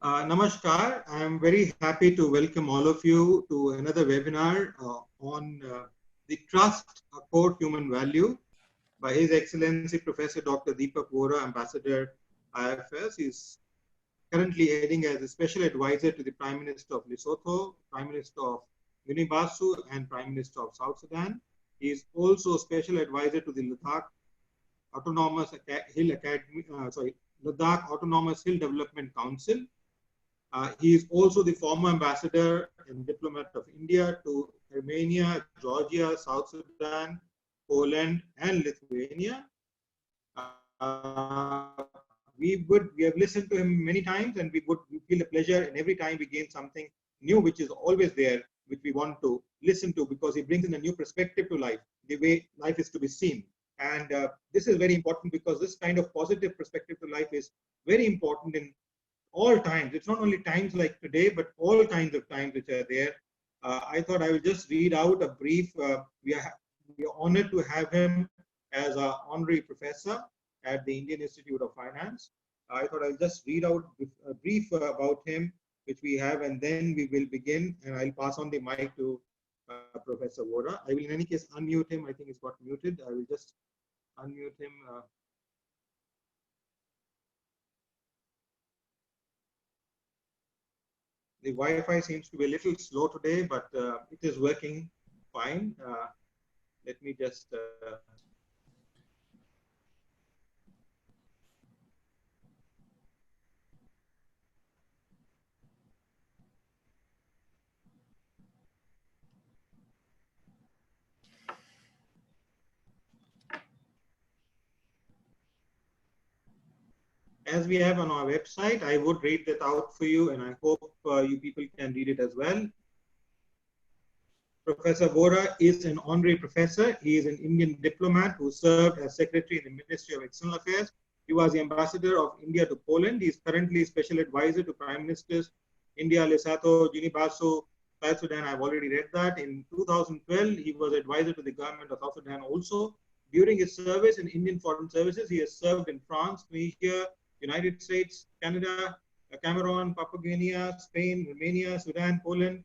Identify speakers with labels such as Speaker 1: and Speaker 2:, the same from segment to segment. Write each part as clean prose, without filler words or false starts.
Speaker 1: Namaskar. I am very happy to welcome all of you to another webinar on the trust, a core human value by His Excellency Professor Dr. Deepak Vora, Ambassador IFS. He's currently heading as a special advisor to the Prime Minister of Lesotho, Prime Minister of Guinea-Bissau, and Prime Minister of South Sudan. He is also special advisor to the Autonomous Hill Academy, Ladakh Autonomous Hill Development Council. He is also the former ambassador and diplomat of India to Armenia, Georgia, South Sudan, Poland, and Lithuania. We have listened to him many times, and we feel a pleasure, and every time we gain something new, which is always there, which we want to listen to, because he brings in a new perspective to life, the way life is to be seen. And this is very important, because this kind of positive perspective to life is very important in all times. It's not only times like today, but all kinds of times which are there. I thought I will just read out a brief. We are honored to have him as an honorary professor at the Indian Institute of Finance. I thought I'll just read out a brief about him, which we have, and then we will begin. And I'll pass on the mic to Professor Vora. I will, in any case, unmute him. I think he's got muted. I will just unmute him. The Wi-Fi seems to be a little slow today, but it is working fine. Let me just as we have on our website. I would read that out for you, and I hope you people can read it as well. Professor Vora is an honorary professor. He is an Indian diplomat who served as secretary in the Ministry of External Affairs. He was the ambassador of India to Poland. He is currently special advisor to Prime Ministers India, Lesotho, Guinea-Bissau, South Sudan. I've already read that. In 2012, he was advisor to the government of South Sudan also. During his service in Indian Foreign Services, he has served in France, Tunisia, United States, Canada, Cameroon, Papua New Guinea, Spain, Romania, Sudan, Poland.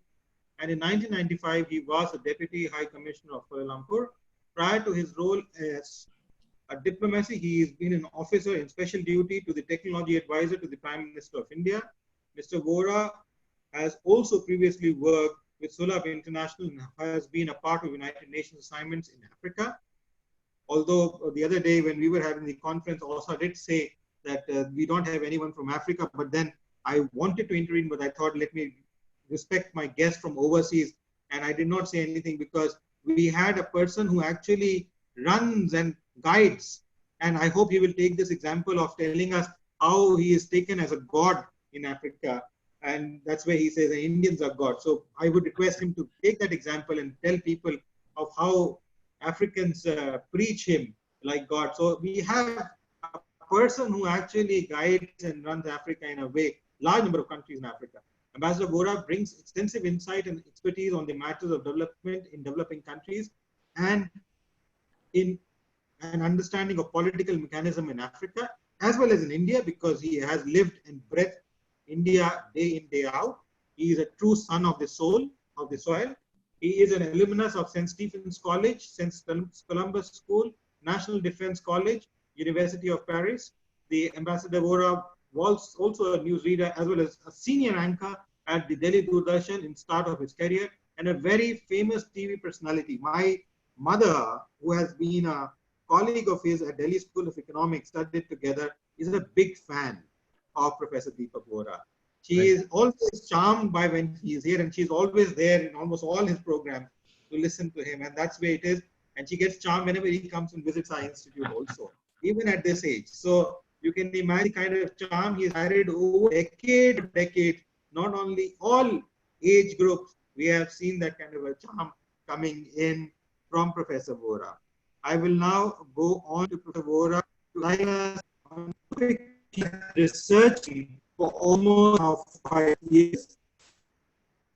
Speaker 1: And in 1995, he was the Deputy High Commissioner of Kuala Lumpur. Prior to his role as a diplomacy, he has been an officer in special duty to the Technology Advisor to the Prime Minister of India. Mr. Vora has also previously worked with Sulabh International and has been a part of United Nations assignments in Africa. Although the other day when we were having the conference, also did say that we don't have anyone from Africa, but then I wanted to intervene, but I thought, let me respect my guest from overseas, and I did not say anything because we had a person who actually runs and guides, and I hope he will take this example of telling us how he is taken as a god in Africa, and that's where he says the Indians are God. So I would request him to take that example and tell people of how Africans preach him like God. So we have a person who actually guides and runs Africa in a way, large number of countries in Africa. Ambassador Vora brings extensive insight and expertise on the matters of development in developing countries and in an understanding of political mechanism in Africa, as well as in India, because he has lived and breathed India day in, day out. He is a true son of the soul, of the soil. He is an alumnus of St. Stephen's College, St. Columbus School, National Defense College, University of Paris. The Ambassador Vora was also a newsreader as well as a senior anchor at the Delhi Doordarshan in start of his career, and a very famous TV personality. My mother, who has been a colleague of his at Delhi School of Economics, studied together, is a big fan of Professor Deepak Vora. She is always charmed by when he is here, and she's always there in almost all his programs to listen to him, and that's where it is. And she gets charmed whenever he comes and visits our institute also, even at this age. So you can imagine the kind of charm he's carried over decade, not only all age groups. We have seen that kind of a charm coming in from Professor Vora. I will now go on to Professor Vora to guide us on researching for almost 5 years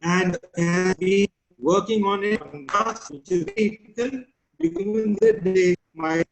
Speaker 1: and has been working on it, which is very typical. Given the day, my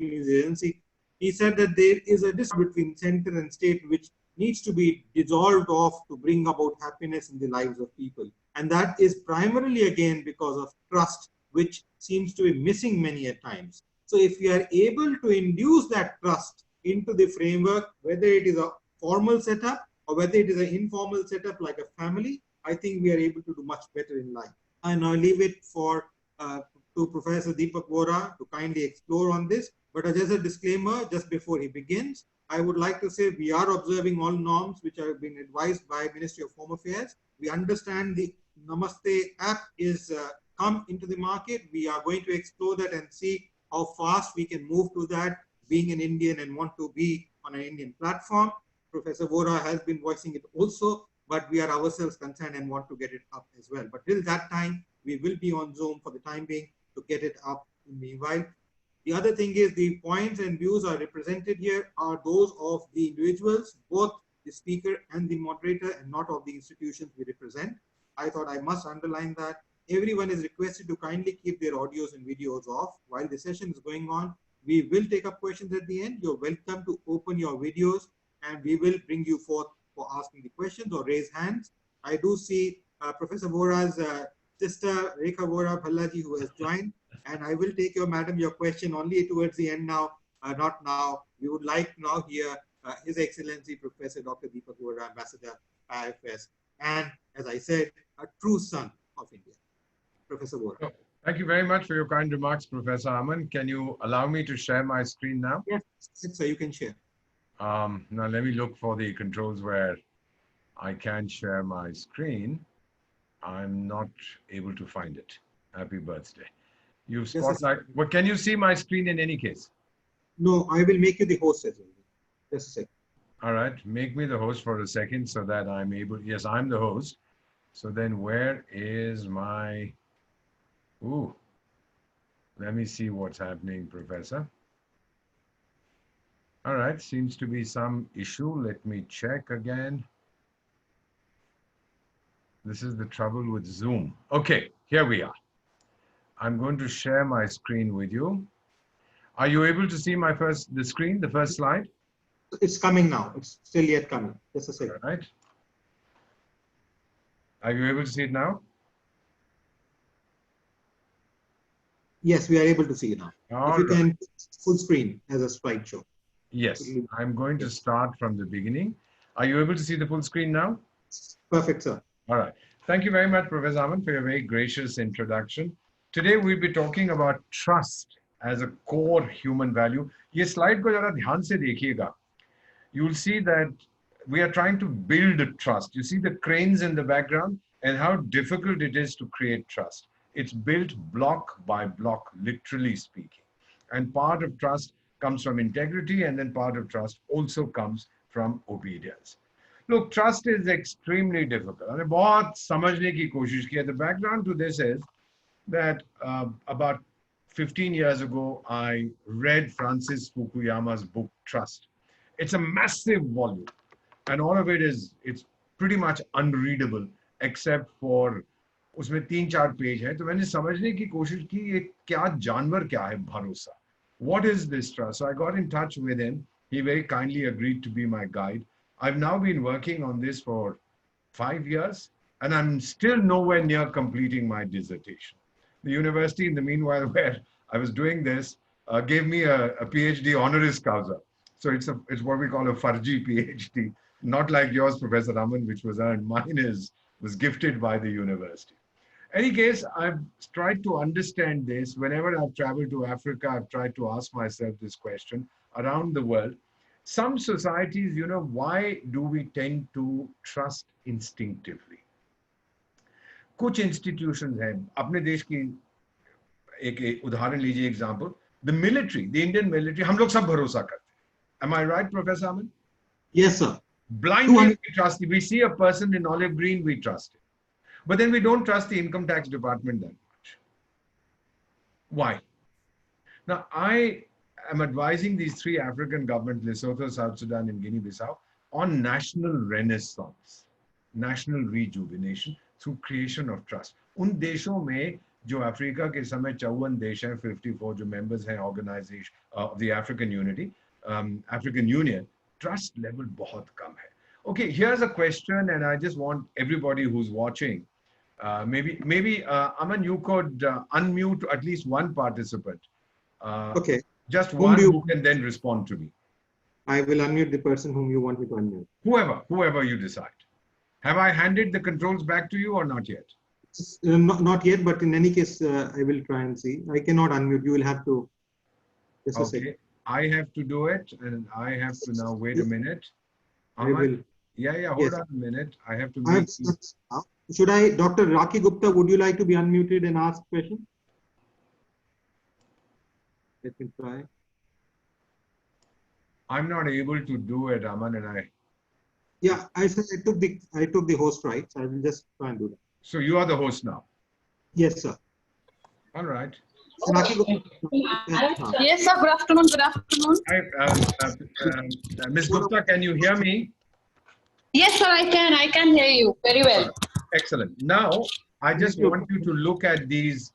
Speaker 1: agency He said that there is a distinction between center and state which needs to be dissolved off to bring about happiness in the lives of people. And that is primarily again because of trust, which seems to be missing many a times. So if we are able to induce that trust into the framework, whether it is a formal setup or whether it is an informal setup like a family, I think we are able to do much better in life. And I'll leave it to Professor Deepak Vora to kindly explore on this. But as a disclaimer, just before he begins, I would like to say we are observing all norms which have been advised by Ministry of Home Affairs. We understand the Namaste app is come into the market. We are going to explore that and see how fast we can move to that, being an Indian and want to be on an Indian platform. Professor Vora has been voicing it also, but we are ourselves concerned and want to get it up as well. But till that time, we will be on Zoom for the time being to get it up in the meanwhile. The other thing is the points and views are represented here are those of the individuals, both the speaker and the moderator, and not of the institutions we represent. I thought I must underline that. Everyone is requested to kindly keep their audios and videos off while the session is going on. We will take up questions at the end. You're welcome to open your videos and we will bring you forth for asking the questions or raise hands. I do see Professor Vora's sister Rekha Vora Bhallaji who has joined, and I will take your question only towards the end now, not now. We would like to now hear His Excellency Professor Dr. Deepak Vora, Ambassador IFS, and as I said, a true son of India. Professor Vora.
Speaker 2: Oh, thank you very much for your kind remarks, Professor Aman. Can you allow me to share my screen now?
Speaker 1: Yes, sir, you can share.
Speaker 2: Now let me look for the controls where I can share my screen. I'm not able to find it. Happy birthday. You've spotlight. What, can you see my screen in any case?
Speaker 1: No, I will make you the host as well. Just a second.
Speaker 2: All right, make me the host for a second so that I'm able. Yes, I'm the host. So then where is my, ooh, let me see what's happening, Professor. All right, seems to be some issue. Let me check again. This is the trouble with Zoom. Okay, here we are. I'm going to share my screen with you. Are you able to see the screen, the first slide?
Speaker 1: It's coming now. It's still yet coming. Just a second.
Speaker 2: All right. Are you able to see it now?
Speaker 1: Yes, we are able to see it now. If you can, full screen as a slideshow.
Speaker 2: Yes, I'm going to start from the beginning. Are you able to see the full screen now?
Speaker 1: Perfect, sir.
Speaker 2: All right. Thank you very much, Professor Aman, for your very gracious introduction. Today, we'll be talking about trust as a core human value. This slide ko jara dhyan se dekhiega. You'll see that we are trying to build trust. You see the cranes in the background and how difficult it is to create trust. It's built block by block, literally speaking. And part of trust comes from integrity, and then part of trust also comes from obedience. Look, trust is extremely difficult. I बहुत समझने की कोशिश की. The background to this is that about 15 years ago, I read Francis Fukuyama's book, Trust. It's a massive volume, and all of it it's pretty much unreadable, except for उसमें 3-4 page हैं. तो मैंने समझने की कोशिश की ये क्या जानवर क्या है भरोसा. What is this trust? So I got in touch with him. He very kindly agreed to be my guide. I've now been working on this for 5 years, and I'm still nowhere near completing my dissertation. The university, in the meanwhile, where I was doing this, gave me a PhD honoris causa. So it's what we call a Farji PhD, not like yours, Professor Raman, which was earned. Mine was gifted by the university. Any case, I've tried to understand this. Whenever I've traveled to Africa, I've tried to ask myself this question around the world. Some societies, you know, why do we tend to trust instinctively? कुछ institutions हैं, अपने देश की एक उदाहरण लीजिए example. The military, the Indian military, हम लोग सब भरोसा करते हैं. Am I right, Professor Aman?
Speaker 1: Yes, sir.
Speaker 2: Blindly we trust. We see a person in olive green, we trust him. But then we don't trust the income tax department that much. Why? Now, I am advising these 3 African governments, Lesotho, South Sudan, and Guinea-Bissau, on national renaissance, national rejuvenation through creation of trust. उन देशों में जो Africa के समय 54 देश हैं, 54 जो members हैं organization of the African Unity, African Union, trust level बहुत कम है. Okay, here's a question, and I just want everybody who's watching, maybe Aman, you could unmute at least one participant.
Speaker 1: Okay.
Speaker 2: Just
Speaker 1: Whom
Speaker 2: one
Speaker 1: do you-
Speaker 2: who can then respond to me.
Speaker 1: I will unmute the person whom you want me to unmute.
Speaker 2: Whoever you decide. Have I handed the controls back to you or not yet?
Speaker 1: Not yet, but in any case, I will try and see. I cannot unmute. You will have to. Just a second.
Speaker 2: Okay, I have to do it, and I have to now wait a minute.
Speaker 1: I will.
Speaker 2: Aman, yeah, hold
Speaker 1: Yes.
Speaker 2: on a minute. I have to
Speaker 1: I have,
Speaker 2: make you.
Speaker 1: should I, Dr. Rakhi Gupta, would you like to be unmuted and ask question? Let me try.
Speaker 2: I'm not able to do it, Aman, and I.
Speaker 1: Yeah, I said I took the host right. So I will just try and do that.
Speaker 2: So you are the host now.
Speaker 1: Yes, sir.
Speaker 2: All right.
Speaker 1: Rakhi Gupta.
Speaker 3: Yes, sir. Good afternoon. Good afternoon.
Speaker 2: Ms. Gupta, can you hear me?
Speaker 3: Yes, sir. I can hear you very well.
Speaker 2: Excellent. Now, I just want you to look at these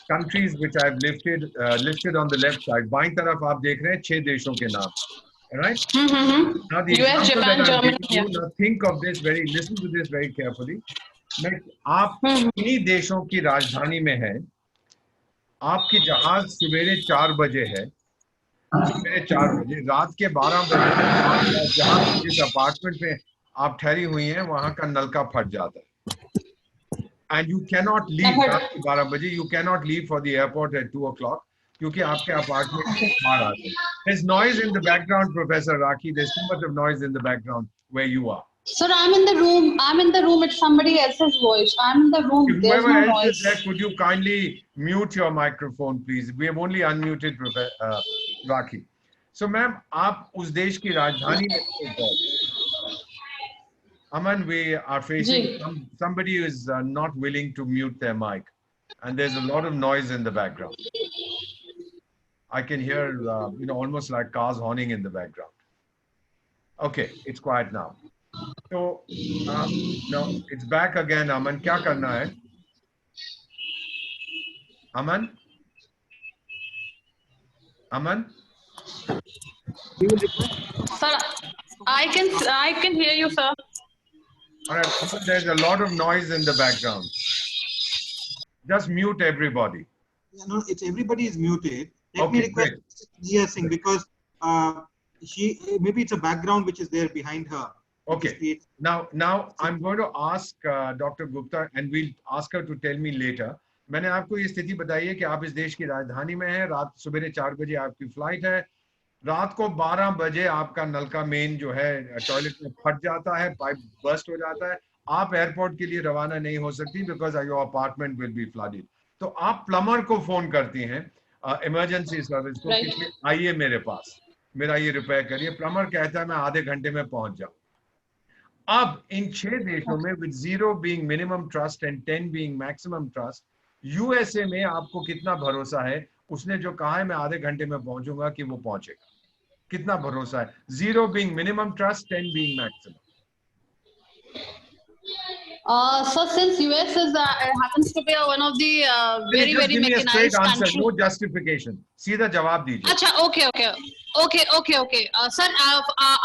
Speaker 2: countries which I've listed on the left side. बाईं तरफ आप देख रहे हैं 6 देशों के नाम. All right. Now the
Speaker 3: US,
Speaker 2: example
Speaker 3: Japan,
Speaker 2: that I'm
Speaker 3: Germany.
Speaker 2: giving you, now think of this listen to this very carefully. आप इन्हीं देशों की राजधानी में हैं. आपकी जहाज सवेरे 4 बजे है. सवेरे 4 बजे, रात के 12 बजे जहां जिस अपार्टमेंट में आप ठहरी हुई हैं वहां का नलका फट जाता है. And you cannot leave रात के 12 बजे. You cannot leave for the airport at 2 o'clock क्योंकि आपके अपार्टमेंट में बाहर आते हैं. There's noise in the background, Professor Rakhi. There's too much of noise in the background where you are.
Speaker 3: Sir, I'm in the room. It's somebody else's voice. I'm in the room.
Speaker 2: If
Speaker 3: There's
Speaker 2: whoever
Speaker 3: no
Speaker 2: else is
Speaker 3: noise.
Speaker 2: there, could you kindly mute your microphone, please? We have only unmuted Professor Rakhi. So, ma'am, आप उस देश की राजधानी में Aman, we are facing somebody who is not willing to mute their mic, and there's a lot of noise in the background. I can hear, almost like cars horning in the background. Okay, it's quiet now. So, no, it's back again, Aman. क्या करना है? Aman? Aman?
Speaker 3: Sir, I can hear you, sir.
Speaker 2: All right, Aman, there's a lot of noise in the background. Just mute everybody.
Speaker 1: Yeah, no, everybody is muted. Let me request Nia Singh because maybe it's a background which is there behind her.
Speaker 2: Okay. Now I'm going to ask Dr. Gupta, and we'll ask her to tell me later. मैंने आपको ये स्थिति बताई है कि आप इस देश की राजधानी में हैं. रात सुबह 4 बजे आपकी फ्लाइट है. रात को 12 बजे आपका नल का मेन जो है टॉयलेट में फट जाता है, पाइप बर्स्ट हो जाता है. आप एयरपोर्ट के लिए रवाना नहीं हो सकती because your apartment will be flooded. तो आप प्लम्बर को फोन करती हैं, इमरजेंसी सर्विस को, कि आइए मेरे पास, मेरा ये रिपेयर करिए. प्लम्बर कहता है मैं आधे घंटे में पहुंच जाऊं. अब इन 6 देशों में with 0 being minimum trust and 10 being maximum trust, USA में आपको कितना भरोसा है? उसने जो कहा है मैं आधे घंटे में पहुंचूंगा कि वो पहुंचेगा, कितना भरोसा है? 0 being minimum trust, 10 being maximum.
Speaker 3: So since US happens to be one of the very mechanized countries.
Speaker 2: No justification. सीधा जवाब दीजिए.
Speaker 3: अच्छा, okay. Sir,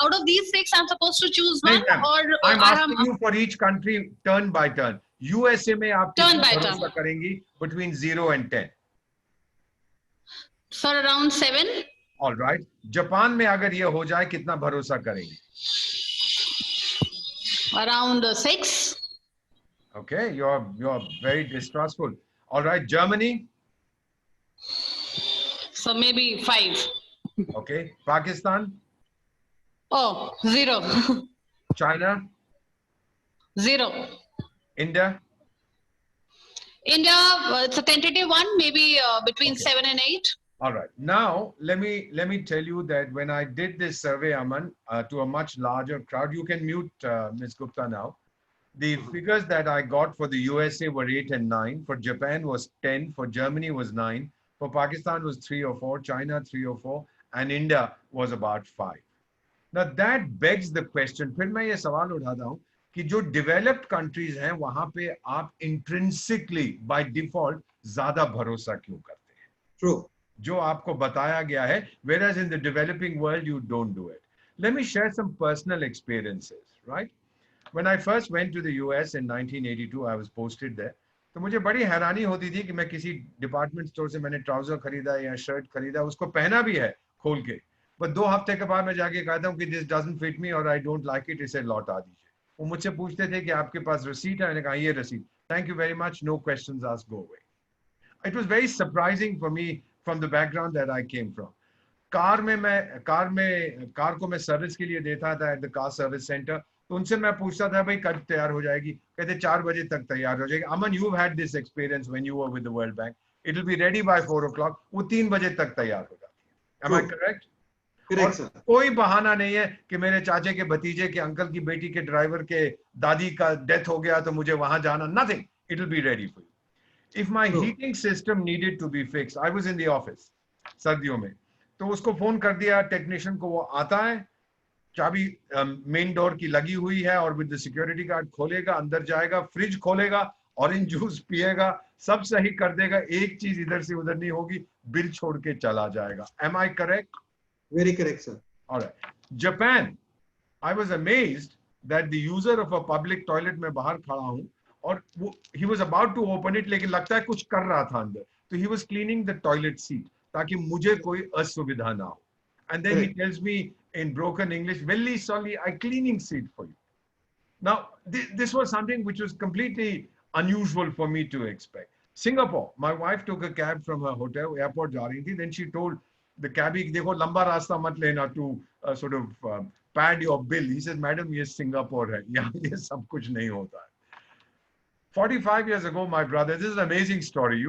Speaker 3: out of these 6, I'm supposed to choose one, or
Speaker 2: I'm asking you for each country turn by turn. USA में आप कितना भरोसा करेंगी between 0 and 10?
Speaker 3: Sir, around 7.
Speaker 2: All right. Japan में अगर ये हो जाए कितना भरोसा करेंगी?
Speaker 3: Around 6.
Speaker 2: Okay, you're very distrustful. All right, Germany?
Speaker 3: So maybe 5.
Speaker 2: Okay, Pakistan?
Speaker 3: Oh, 0.
Speaker 2: China?
Speaker 3: 0.
Speaker 2: India?
Speaker 3: India, it's a tentative one, maybe between 7 and 8.
Speaker 2: All right. Now, let me tell you that when I did this survey, Aman, to a much larger crowd, you can mute Ms. Gupta now. The figures that I got for the USA were 8 and 9. For Japan was 10. For Germany was 9. For Pakistan was 3 or 4. China 3 or 4. And India was about 5. Now that begs the question. फिर मैं ये सवाल उठाता हूँ कि जो developed countries हैं वहाँ पे आप intrinsically by default ज़्यादा भरोसा क्यों करते हैं?
Speaker 1: True.
Speaker 2: जो आपको बताया गया है, whereas in the developing world you don't do it. Let me share some personal experiences, right? When I first went to the US in 1982, I was posted there. तो मुझे बड़ी हैरानी होती थी कि मैं किसी डिपार्टमेंट स्टोर से मैंने ट्राउजर खरीदा या शर्ट खरीदा, उसको पहना भी है खोल के, बस 2 हफ्ते के बाद मैं जाके कहता हूँ कि दिस डजंट फिट मी और आई डोंट लाइक इट, इसे लौटा दीजिए. वो मुझसे पूछते थे कि आपके पास रसीद है? मैंने कहा ये रसीद, thank you very much, no questions asked, go away. It was very surprising for me from the background that I came from. Car को मैं सर्विस के लिए देता था at the car service centre, तो उनसे मैं पूछता था भाई कब तैयार हो जाएगी, कहते 4 बजे तक तैयार हो जाएगी. Aman, you had this experience when you were with the World Bank, it will be ready by 4 o'clock, वो 3 बजे तक तैयार हो जाती है. Am I correct?
Speaker 1: Correct, sir.
Speaker 2: कोई बहाना नहीं है कि मेरे चाचे के भतीजे के अंकल की बेटी के ड्राइवर के दादी का डेथ हो गया तो मुझे वहां जाना. Nothing, it will be ready for you. If my heating system needed to be fixed, I was in the office, सर्दियों में, तो उसको फोन कर दिया टेक्नीशियन को, वो आता है, चाबी मेन डोर की लगी हुई है और विद द सिक्योरिटी गार्ड खोलेगा, अंदर जाएगा, फ्रिज खोलेगा, ऑरेंज जूस पिएगा, सब सही कर देगा, एक चीज इधर से उधर नहीं होगी, बिल छोड़ के चला जाएगा. Am I correct?
Speaker 1: Very correct, sir.
Speaker 2: All right. Japan, I was amazed that the user of a public toilet, में बाहर खड़ा हूं और वो he was about to open it, लेकिन लगता है कुछ कर रहा था अंदर, तो he was cleaning the toilet seat ताकि मुझे कोई असुविधा ना हो. And then he tells me in broken English, "Very sorry, I cleaning seat for you." Now this was something which was completely unusual for me to expect. Singapore, my wife took a cab from her hotel, airport जा रही थी, then she told the cabbie, देखो लंबा रास्ता मत लेना, to sort of pad your bill. He says, "Madam, ये Singapore है, यहाँ ये सब कुछ नहीं होता है." 45 years ago, my brother, this is an amazing story.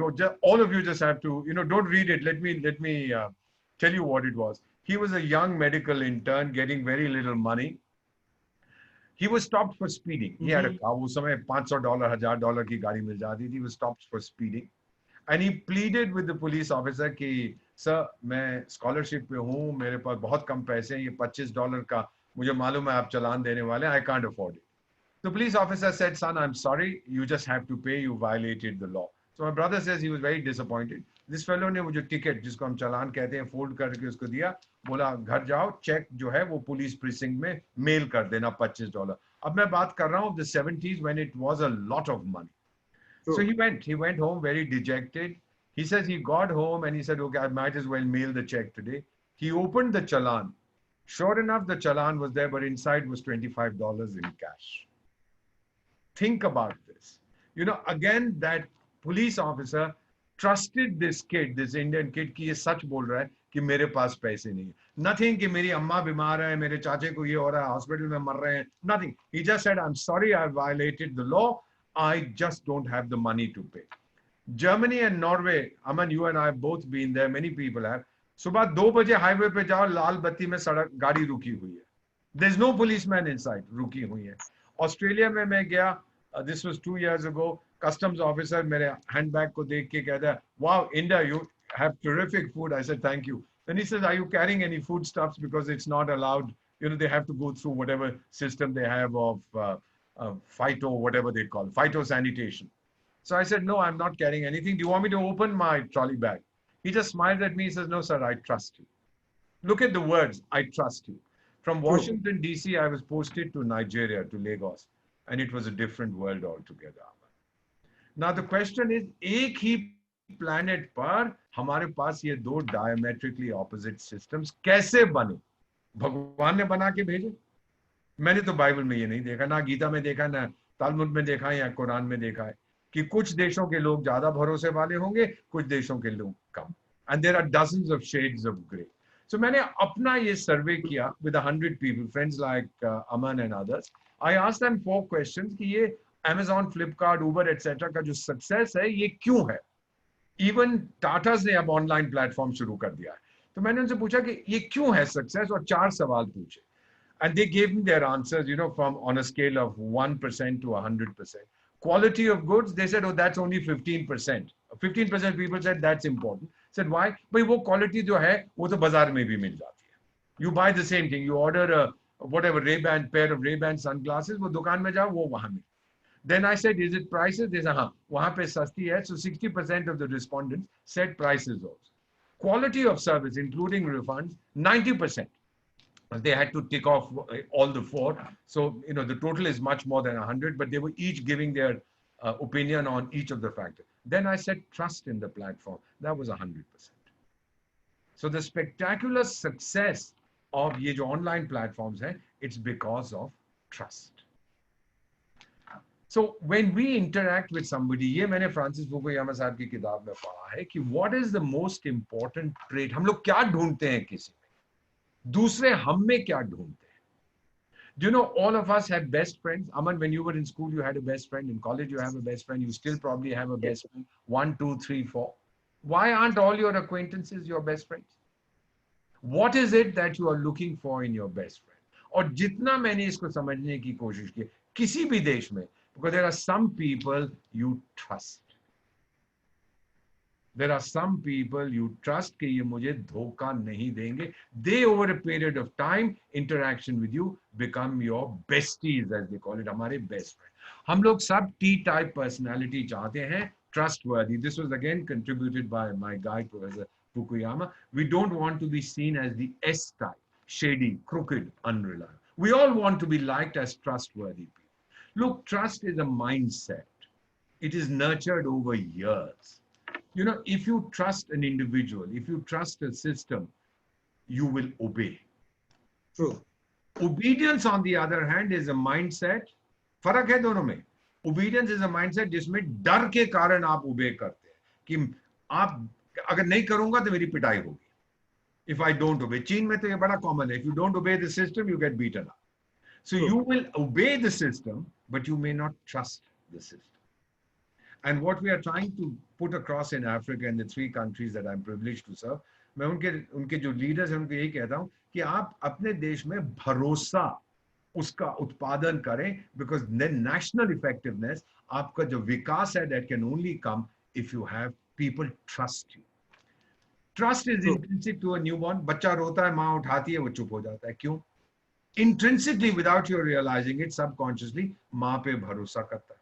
Speaker 2: All of you just have to, don't read it. Let me tell you what it was. He was a young medical intern getting very little money. He was stopped for speeding. He had a car. उस समय $500, $1000 की गाड़ी मिल जाती थी. He was stopped for speeding. And he pleaded with the police officer कि sir, मैं scholarship पे हूँ, मेरे पास बहुत कम पैसे हैं, ये $25 का मुझे मालूम है आप चालान देने वाले हैं, I can't afford it. The police officer said, son, I'm sorry, you just have to pay, you violated the law. So my brother says he was very disappointed. This fellow ने मुझे टिकट, जिसको हम चालान कहते हैं, fold करके उसको दिया, बोला घर जाओ, चेक जो है वो पुलिस प्रिसिंक्ट में मेल कर देना $25. अब मैं बात कर रहा हूँ the 70s when it was a lot of money. So he went home very dejected. He says he got home and he said, okay, I might as well mail the check today. He opened the challan. Sure enough, the challan was there, but inside was $25 in cash. Think about this. Again, that police officer trusted this kid, this Indian kid, कि ये सच बोल रहा है कि मेरे पास पैसे नहीं है. Nothing कि मेरी अम्मा बीमार है, मेरे चाचे को ये हो रहा है, हॉस्पिटल में मर रहे हैं. Nothing. He just said, I'm sorry, I violated the law. I just don't have the money to pay. Germany and Norway, Aman, you and I have both been there, many people have. सुबह 2 बजे highway पे जाओ, लाल बत्ती में सड़क गाड़ी रुकी हुई है. There's no policeman inside, रुकी हुई है. ऑस्ट्रेलिया में मैं गया, this was 2 years ago, customs officer मेरे handbag को देख के कहता है, wow, India, you have terrific food. I said, thank you. Then he says, are you carrying any foodstuffs, because it's not allowed, they have to go through whatever system they have of phyto, whatever they call, phytosanitation. So I said, no, I'm not carrying anything. Do you want me to open my trolley bag? He just smiled at me. He says, no, sir, I trust you. Look at the words, I trust you. From Washington, D.C., I was posted to Nigeria, to Lagos. And it was a different world altogether. Now the question is, एक ही planet पर हमारे पास ये 2 diametrically opposite systems कैसे बने? भगवान ने बना के भेजे? मैंने तो बाइबल में ये नहीं देखा, ना गीता में देखा, ना तालमुद में देखा है, या कुरान में देखा है कि कुछ देशों के लोग ज्यादा भरोसे वाले होंगे, कुछ देशों के लोग कम. And there are dozens of shades of grey. So मैंने अपना ये सर्वे किया with 100 people, friends like Aman and others. I asked them 4 questions कि ये Amazon, Flipkart, Uber, etc. का जो सक्सेस है ये क्यों है? इवन टाटास ने अब ऑनलाइन प्लेटफॉर्म शुरू कर दिया है. तो मैंने उनसे पूछा कि ये क्यों है सक्सेस, और 4 सवाल पूछे. And they gave me their answers, from on a scale of 1% to 100%. Quality of goods, they said, oh, that's only 15%. 15% people said that's important. Said why? भाई वो quality जो है वो तो बाजार में भी मिल जाती है. You buy the same thing. You order a whatever Ray-Ban pair of Ray-Ban sunglasses, वो दुकान में जाओ वो वहाँ मिल. Then I said, is it prices? They said, हाँ, वहाँ पे सस्ती है. So 60% of the respondents said prices also. Quality of service, including refunds, 90%. They had to tick off all the four. So, the total is much more than 100, but they were each giving their opinion on each of the factors. Then I said trust in the platform. That was 100%. So the spectacular success of ye jo online platforms hai, it's because of trust. So when we interact with somebody, ये मैंने Francis Fukuyama साहब की किताब में पढ़ा है कि what is the most important trait, हम लोग क्या ढूंढते हैं किसी में, दूसरे हम में क्या ढूंढते हैं. Do you know all of us have best friends? Aman, when you were in school, you had a best friend. In college, you have a best friend. You still probably have a best friend. 1, 2, 3, 4. Why aren't all your acquaintances your best friends? What is it that you are looking for in your best friend? और जितना मैंने इसको समझने की कोशिश की किसी भी देश में, because there are some people you trust. There are some people you trust कि ये मुझे धोखा नहीं देंगे. They over a period of time, interaction with you, become your besties as they call it. हमारे best friend. हम लोग सब T-type personality चाहते हैं, trustworthy. This was again contributed by my guide, Professor Fukuyama. We don't want to be seen as the S-type, shady, crooked, unreliable. We all want to be liked as trustworthy people. Look, trust is a mindset. It is nurtured over years. If you trust an individual, if you trust a system, you will obey.
Speaker 1: True.
Speaker 2: Obedience, on the other hand, is a mindset. फर्क है दोनों में. Obedience is a mindset जिसमें डर के कारण आप obey करते हैं कि आप अगर नहीं करूंगा तो मेरी पिटाई होगी. If I don't obey. चीन में तो ये बड़ा common है. If you don't obey the system, you get beaten up. So you will obey the system, but you may not trust the system. And what we are trying to put across in Africa and the 3 countries that I'm privileged to serve, मैं उनके जो leaders हैं उनको यही कहता हूँ कि आप अपने देश में भरोसा उसका उत्पादन करें, because then national effectiveness, आपका जो विकास है, that can only come if you have people trust you. Trust is intrinsic to a newborn. बच्चा रोता है, माँ उठाती है, वो चुप हो जाता है. क्यों? Intrinsically, without you realizing it, subconsciously, माँ पे भरोसा करता है.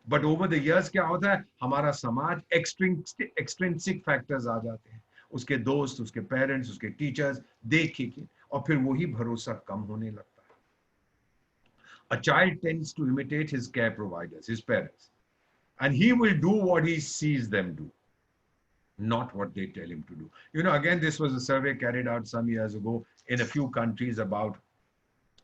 Speaker 2: But over the years क्या होता है, हमारा समाज extrinsic factors आ जाते हैं. उसके दोस्त, उसके parents, उसके teachers देख के, और फिर वही भरोसा कम होने लगता है. A child tends to imitate his care providers, his parents, and he will do what he sees them do, not what they tell him to do. Again, this was a survey carried out some years ago in a few countries about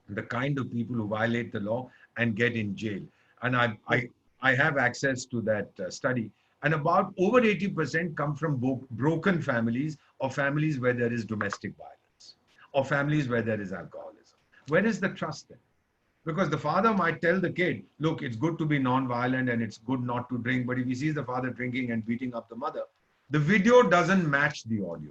Speaker 2: the kind of people who violate the law and get in jail. And I have access to that study. And about over 80% come from broken families, or families where there is domestic violence, or families where there is alcoholism. Where is the trust then? Because the father might tell the kid, look, it's good to be non-violent and it's good not to drink. But if he sees the father drinking and beating up the mother, the video doesn't match the audio.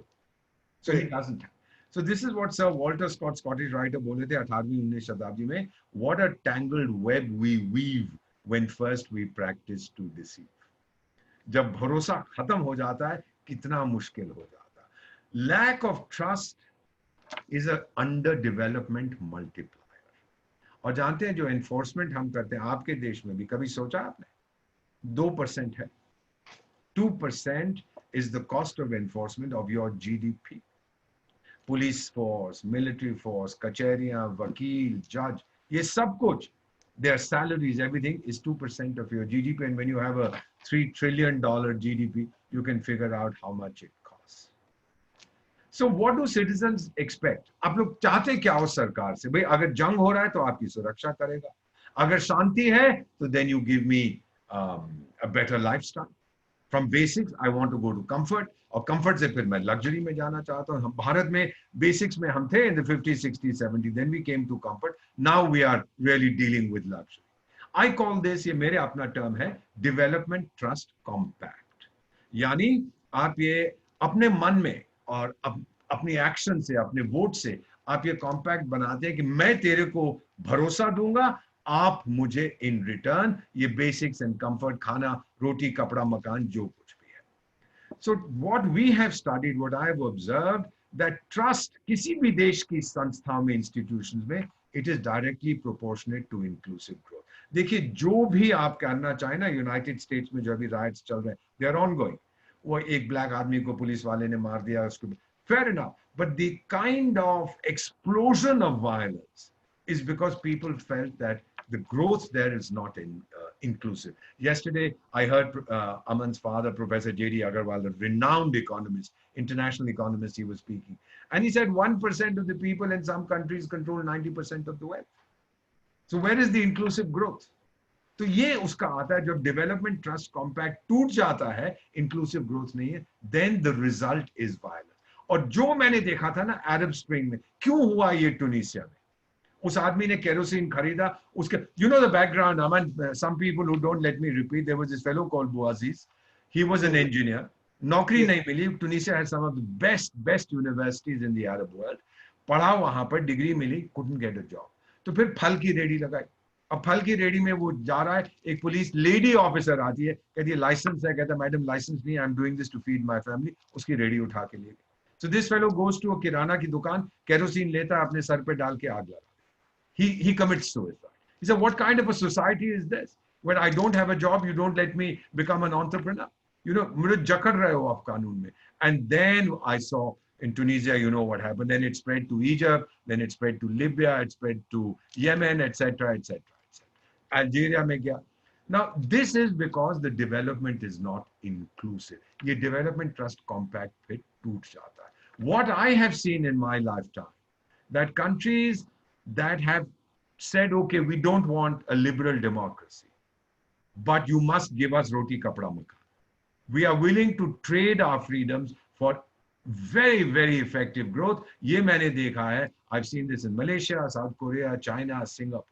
Speaker 2: So he doesn't have. So this is what Sir Walter Scott, Scottish writer, बोले थे 18वीं 19वीं शताब्दी में, what a tangled web we weave when first we practice to deceive. जब भरोसा खत्म हो जाता है, कितना मुश्किल हो जाता है. Lack of trust is an underdevelopment multiplier. और जानते हैं जो enforcement हम करते हैं आपके देश में भी, कभी सोचा आपने? 2% है. 2% is the cost of enforcement of your GDP. Police force, military force, कचहरियां, वकील, judge, ये सब कुछ, their salaries, everything is 2% of your GDP. And when you have a $3 trillion GDP, you can figure out how much it costs. So what do citizens expect? आप लोग चाहते क्या हो सरकार से? भाई अगर जंग हो रहा है तो आपकी सुरक्षा करेगा. अगर शांति है तो then you give me a better lifestyle. From basics, I want to go to comfort. और comfort से फिर मैं luxury में जाना चाहता हूँ. हम भारत में basics में हम थे in the 50s, 60s, 70s. Then we came to comfort. Now we are really dealing with luxury. I call this, ये मेरे अपना term है, development trust compact. यानी आप ये अपने मन में और अपनी एक्शन से, अपने वोट से आप ये कॉम्पैक्ट बनाते हैं कि मैं तेरे को भरोसा दूंगा, आप मुझे इन रिटर्न ये बेसिक्स एंड कंफर्ट, खाना, रोटी, कपड़ा, मकान, जो कुछ भी है. So what we have studied, what I have observed, that trust किसी भी देश की संस्थाओं में, इंस्टीट्यूशंस में, it is directly proportionate to inclusive growth. देखिए जो भी आप करना चाहें ना, यूनाइटेड स्टेट्स में जो अभी राइट्स चल रहे हैं, दे आर ऑनगोइंग. वो एक ब्लैक आदमी को पुलिस वाले ने मार दिया उसको, fair enough, but the kind of explosion of violence is because people felt that the growth there is not inclusive. Yesterday, I heard Aman's father, Professor J.D. Agarwal, a renowned economist, international economist, he was speaking. And he said 1% of the people in some countries control 90% of the wealth. So where is the inclusive growth? तो ये उसका आता है, जब development trust compact टूट जाता है, inclusive growth नहीं है, then the result is violence. और जो मैंने देखा था ना अरब स्प्रिंग में, क्यों हुआ ये ट्यूनीशिया में, उस आदमी ने केरोसिन खरीदा, उसके you know the background, Aman, some people who don't let me repeat, there was this fellow called Bouazizi, he was an engineer, नौकरी नहीं मिली, Tunisia has some of the best universities in the Arab world, पढ़ा वहां पर, degree मिली, couldn't get a job, तो फिर फल की रेडी लगाई. अब फल की रेडी में वो जा रहा है, एक पुलिस लेडी ऑफिसर आती है, कहती है लाइसेंस है, कहता है मैडम लाइसेंस नहीं, I am doing this to feed my family, उसकी रेडी उठा के ले गई. So this fellow goes to a किराना की दुकान, केरोसिन लेता है, अपने सर पे डाल के आग लगा. He commits suicide. He said, what kind of a society is this? When I don't have a job, you don't let me become an entrepreneur. You know, मुझे जकड़ रहे हो आप कानून में. And then I saw in Tunisia, you know what happened. Then it spread to Egypt, then it spread to Libya, it spread to Yemen, etc., etc., etc. Algeria में गया. Now, this is because the development is not inclusive. ये development trust compact पे टूट जाता है. What I have seen in my lifetime, that countries that have said, okay, we don't want a liberal democracy, but you must give us roti kapda makan. We are willing to trade our freedoms for very, very effective growth. Ye maine dekha hai. I've seen this in Malaysia, South Korea, China, Singapore.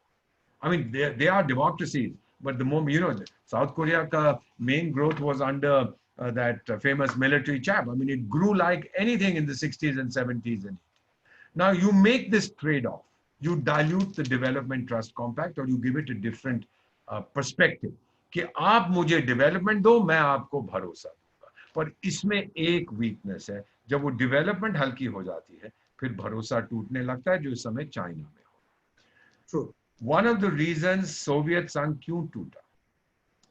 Speaker 2: I mean, they are democracies, but the moment, you know, South Korea ka main growth was under that famous military chap. I mean, it grew like anything in the 60s and 70s. And now you make this trade-off. You dilute the development trust compact, or you give it a different perspective कि आप मुझे development दो, मैं आपको भरोसा दूंगा. पर इसमें एक वीकनेस है, जब वो डेवलपमेंट हल्की हो जाती है, फिर भरोसा टूटने लगता है, जो इस समय चाइना में हो.
Speaker 1: True.
Speaker 2: One of the reasons Soviet संघ क्यों टूटा,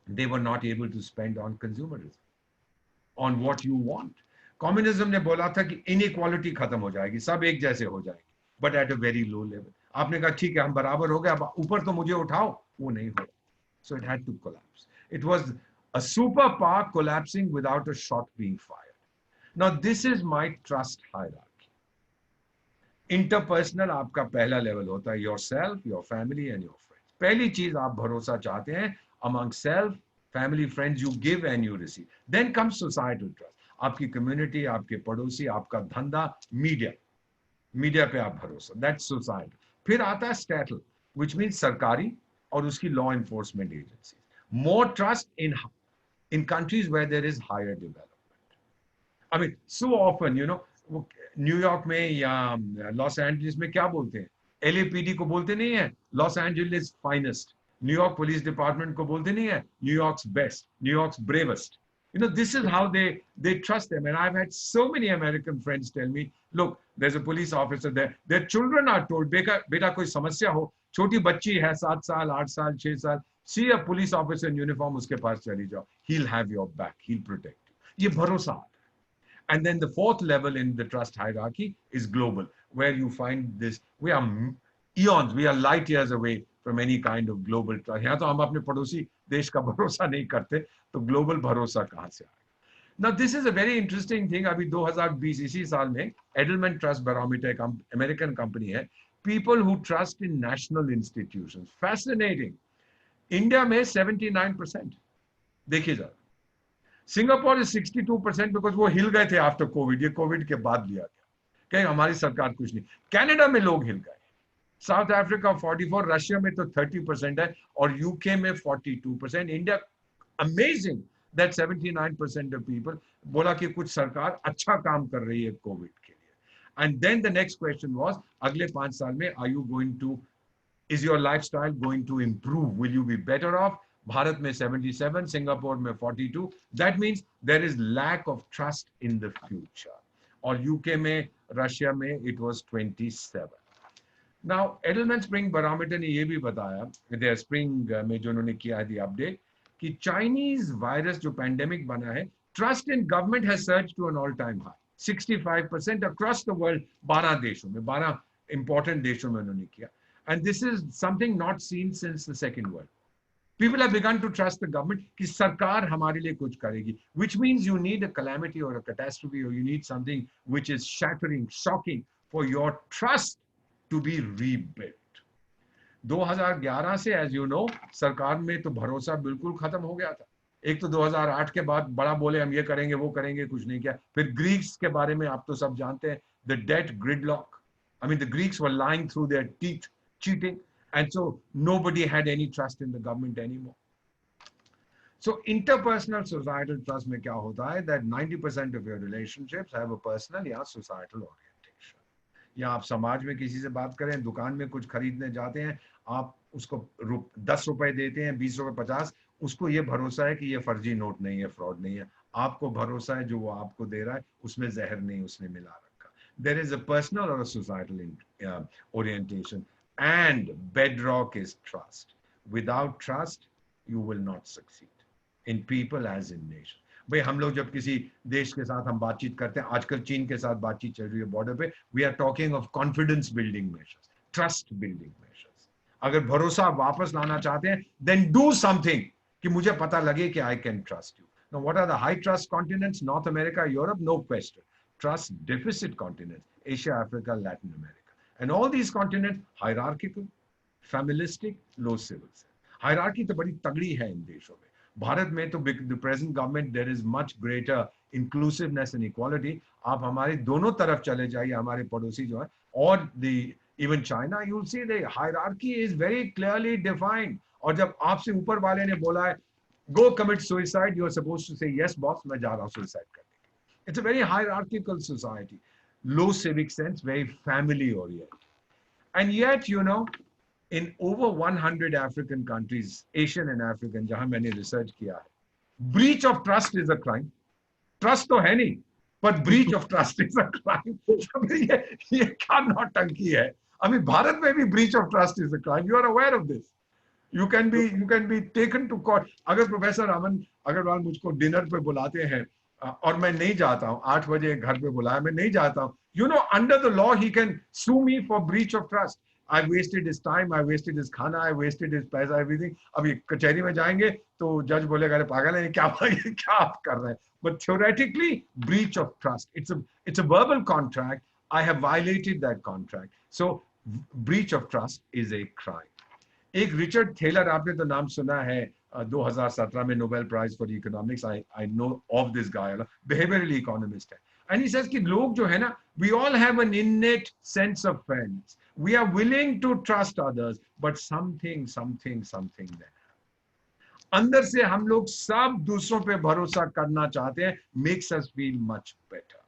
Speaker 2: they were not able to spend on consumerism, on what you want. Communism ने बोला था कि इनइक्वालिटी खत्म हो जाएगी, सब एक जैसे हो जाएंगे, but at a very low level. आपने कहा ठीक है हम बराबर हो गए, अब ऊपर तो मुझे उठाओ, वो नहीं हो. So it had to collapse. It was a superpower collapsing without a shot being fired. Now this is my trust hierarchy. Interpersonal आपका पहला लेवल होता है, yourself, your family and your friends. पहली चीज आप भरोसा चाहते हैं, among self, family, friends, you give and you receive. Then comes societal trust. आपकी community, आपके पड़ोसी, आपका धंधा, मीडिया पे आप भरोसा, that's societal. फिर आता है स्टेटल, which means सरकारी और उसकी law enforcement agencies. More trust in countries where there is higher development. I mean, so often, you know, New York में या लॉस एंजलिस में क्या बोलते हैं, LAPD को बोलते नहीं है Los Angeles finest, New York police department को बोलते नहीं है New York's best, New York's bravest. You know, this is how they trust them. And I've had so many American friends tell me, look, there's a police officer there. Their children are told, beta koi samasya ho, choti bachchi hai, 7 saal, 8 saal, 6 saal, see a police officer in uniform, uske paas chali jao. He'll have your back. He'll protect you. Ye bharosa. And then the fourth level in the trust hierarchy is global, where you find this, we are eons, we are light years away from any kind of global trust. यहाँ तो हम अपने पड़ोसी देश का भरोसा नहीं करते, तो ग्लोबल भरोसा कहाँ से आएगा? Now this is a very interesting thing. अभी 2020 इसी साल में एडलमैन ट्रस्ट बैरोमीटर एक अमेरिकन कंपनी है, people who trust in national institutions. Fascinating. India में 79%. देखिए जरा, सिंगापुर is 62% because वो हिल गए थे आफ्टर कोविड, ये कोविड के बाद लिया गया, कहीं हमारी सरकार कुछ नहीं. कनाडा में लोग हिल गए, साउथ अफ्रीका 44, रशिया में तो 30% है, और यूके में 42%. India amazing that 79% of people बोला कि कुछ सरकार अच्छा काम कर रही है कोविड के लिए. And then the next question was, अगले 5 साल में are you going to, is your lifestyle going to improve, will you be better off? Bharat में 77, सिंगापुर में 42. That means there is lack of trust in the future. और UK में, Russia में it was 27. Now, Edelman Spring Barometer ने ये भी बताया, their Spring में जो उन्होंने किया है the update, कि चाइनीज वायरस जो पैंडेमिक बना है, Trust in government has surged to an all-time high. 65% across the world, 12 देशों में, 12 important देशों में उन्होंने किया. And this is something not seen since the Second World War. People have begun to trust the government कि सरकार हमारे लिए कुछ करेगी, which means you need a calamity or a catastrophe, or you need something which is shattering, shocking for your trust to be rebuilt. 2011 से, as you know, सरकार में तो भरोसा बिल्कुल खत्म हो गया था. एक तो 2008 के बाद बड़ा बोले हम ये करेंगे वो करेंगे, कुछ नहीं किया. फिर ग्रीक्स के बारे में आप तो सब जानते हैं, the debt gridlock. I mean, the Greeks were lying through their teeth, cheating, and so nobody had any trust in the government anymore. So interpersonal societal trust में क्या होता है, that 90% of your relationships have a personal या societal orientation. या आप समाज में किसी से बात करें, दुकान में कुछ खरीदने जाते हैं, आप उसको 10 रुपए देते हैं, 20 रुपए 50, उसको ये भरोसा है कि ये फर्जी नोट नहीं है, फ्रॉड नहीं है. आपको भरोसा है जो वो आपको दे रहा है उसमें जहर नहीं उसने मिला रखा. There is a personal or a societal orientation, and bedrock is trust. Without trust, you will not succeed in people as in nation. भाई हम लोग जब किसी देश के साथ हम बातचीत करते हैं, आजकल चीन के साथ बातचीत चल रही है बॉर्डर पे, we are talking of confidence building measures, trust building measures. अगर भरोसा वापस लाना चाहते हैं, then do something कि मुझे पता लगे कि I can trust you. Now, what are the high trust continents? North America, Europe, no question. Trust deficit continents, Asia, Africa, Latin America. And all these continents, hierarchical, familistic, low civil. Hierarchy तो बड़ी तगड़ी है इन देशों में. भारत में तो the present government, there is much greater inclusiveness and equality. आप हमारे दोनों तरफ चले जाइए, हमारे पड़ोसी जो है, और even China, you'll see the hierarchy is very clearly defined. और जब आपसे ऊपर वाले ने बोला है, go commit suicide, you are supposed to say, yes boss, मैं जा रहा हूँ suicide करने. It's a very hierarchical society, low civic sense, very family oriented. And yet, you know, in over 100 African countries, Asian and African, जहाँ मैंने research किया है, breach of trust is a crime. Trust तो है नहीं, but breach of trust is a crime. ये क्या नौटंकी है? I mean, भारत में भी breach of trust is a crime. You are aware of this. You can be taken to court. अगर प्रोफेसर अमन अग्रवाल मुझको डिनर पे बुलाते हैं और मैं नहीं जाता हूँ, 8 बजे घर पे बुलाया, मैं नहीं जाता हूँ, you know, under the law he can sue me for breach of trust. I wasted his time, I wasted his खाना, I wasted his पैसा, everything. अभी कचहरी में जाएंगे तो जज बोलेगा अरे पागल है क्या आप कर रहे हैं? But theoretically, breach of trust. It's a verbal contract. I have violated that contract. So breach of trust is a crime. एक रिचर्ड थेलर, आपने तो नाम सुना है, 2017 में Nobel prize for economics. I know of this guy, behavioural economist है. And he says कि लोग जो है ना, we all have an innate sense of fairness, we are willing to trust others, but something there अंदर से हम लोग सब दूसरों पे भरोसा करना चाहते हैं, makes us feel much better.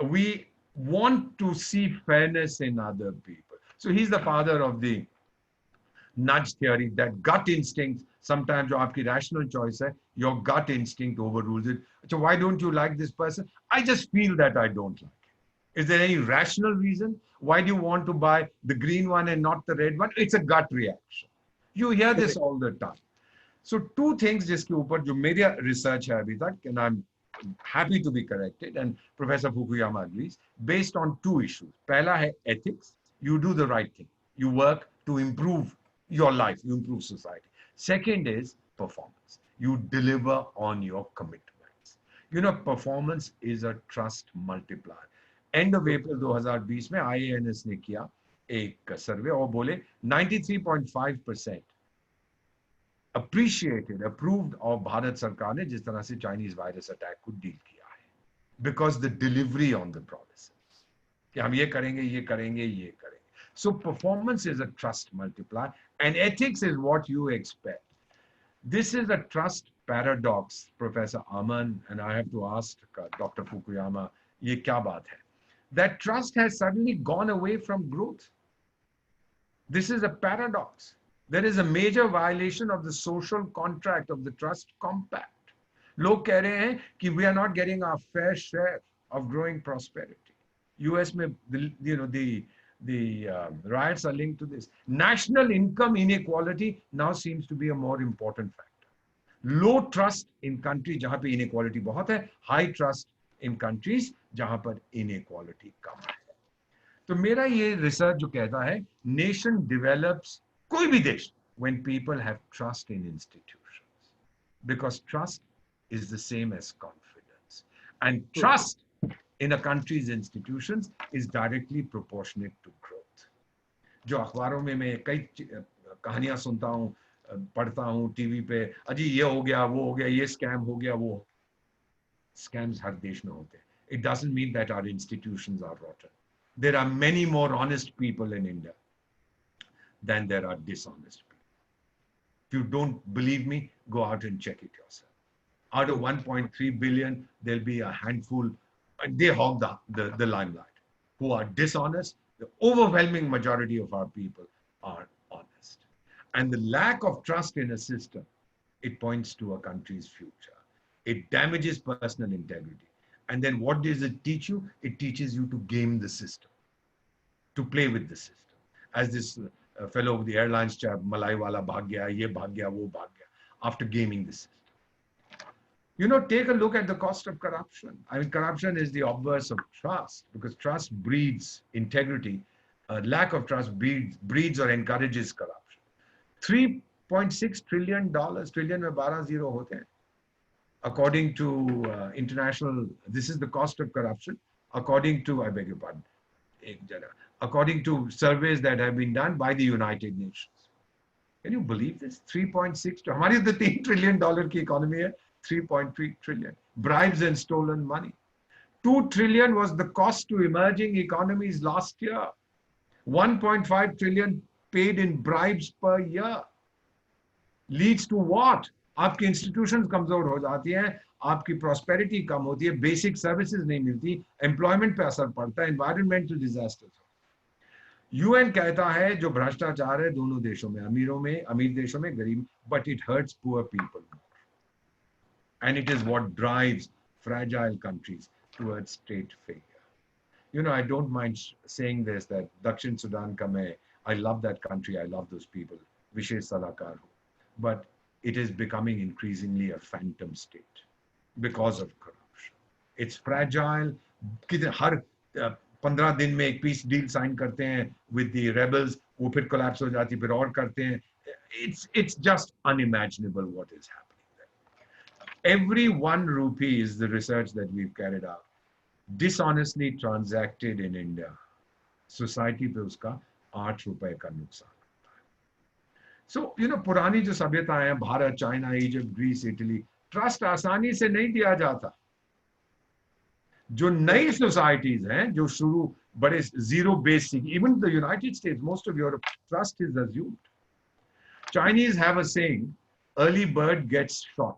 Speaker 2: We want to see fairness in other people. So he's the father of the nudge theory, that gut instinct. Sometimes जो आपकी rational choice है, your gut instinct overrules it. So why don't you like this person? I just feel that I don't like it. Is there any rational reason? Why do you want to buy the green one and not the red one? It's a gut reaction. You hear this all the time. So two things जिसके ऊपर जो मेरा research है अभी तक, and I'm happy to be corrected, and Professor Fukuyama agrees, based on two issues. Pehla hai ethics, you do the right thing. You work to improve your life, you improve society. Second is performance. You deliver on your commitments. You know, performance is a trust multiplier. End of April 2020 में IANS ने किया एक सर्वे और बोले 93.5% appreciated, approved of Bharat सरकार ने जिस तरह से चाइनीज वायरस अटैक को डील किया है, because the delivery on the promises कि हम ये करेंगे, ये करेंगे, ये करेंगे. So performance is a trust multiplier, and ethics is what you expect. This is a trust paradox, Professor Aman, and I have to ask Dr. Fukuyama, ये क्या बात है? That trust has suddenly gone away from growth. This is a paradox. There is a major violation of the social contract of the trust compact. लोग कह रहे हैं कि we are not getting our fair share of growing prosperity. US में, you know, the riots are linked to this. National income inequality now seems to be a more important factor. Low trust in country जहां पे inequality बहुत है, high trust in countries जहां पर inequality कम है। तो मेरा ये रिसर्च जो कहता है नेशन डेवलप्स, कोई भी देश, when people have trust in institutions, because trust is the same as confidence, and trust in a country's institutions is directly proportionate to growth. जो अखबारों में मैं कई कहानियां सुनता हूं, पढ़ता हूं टीवी पे, अजी ये हो गया, वो हो गया, ये स्कैम हो गया, वो स्कैम्स हर देश में होते हैं. It doesn't mean that our institutions are rotten. There are many more honest people in India than there are dishonest people. If you don't believe me, go out and check it yourself. Out of 1.3 billion, there'll be a handful, they hog the limelight, who are dishonest. The overwhelming majority of our people are honest. And the lack of trust in a system, it points to a country's future. It damages personal integrity. And then what does it teach you? It teaches you to game the system, to play with the system. As this fellow of the airlines chap, Malai wala bhag gaya, ye bhag gaya, wo bhag gaya, after gaming the system. You know, take a look at the cost of corruption. I mean, corruption is the obverse of trust, because trust breeds integrity. Lack of trust breeds or encourages corruption. $3.6 trillion, trillion mein 12 zero hote hain. According to international, this is the cost of corruption. According to, I beg your pardon, according to surveys that have been done by the United Nations. Can you believe this? 3.6, हमारी तो $3 trillion की economy है, 3.3 trillion. Bribes and stolen money. 2 trillion was the cost to emerging economies last year. 1.5 trillion paid in bribes per year. Leads to what? आपकी institutions कमजोर हो जाती हैं, आपकी prosperity कम होती है, basic services नहीं मिलती, employment पे असर पड़ता है, environmental disasters. UN कहता है जो भ्रष्टाचार है दोनों देशों में, अमीर देशों में, गरीब, but it hurts poor people more. And it is what drives fragile countries towards state failure. You know, I don't mind saying this, that Dakshin Sudan ka main, I love that country, I love those people, Vishesh Salakar, but it is becoming increasingly a phantom state because of corruption. It's fragile. हर 15 दिन में एक peace deal sign करते हैं with the rebels, वो फिर collapse हो जाती, फिर और करते हैं. It's just unimaginable what is happening. Every 1 rupee is the research that we've carried out, dishonestly transacted in India, society पे उसका 8 रुपए का नुकसान होता है. So, you know, पुरानी जो सभ्यताएं हैं, Bharat, China, Egypt, Greece, Italy, trust आसानी से नहीं दिया जाता. जो नई सोसाइटीज हैं, जो शुरू बड़े zero base, even the United States, most of Europe, trust is assumed. Chinese have a saying, early bird gets shot.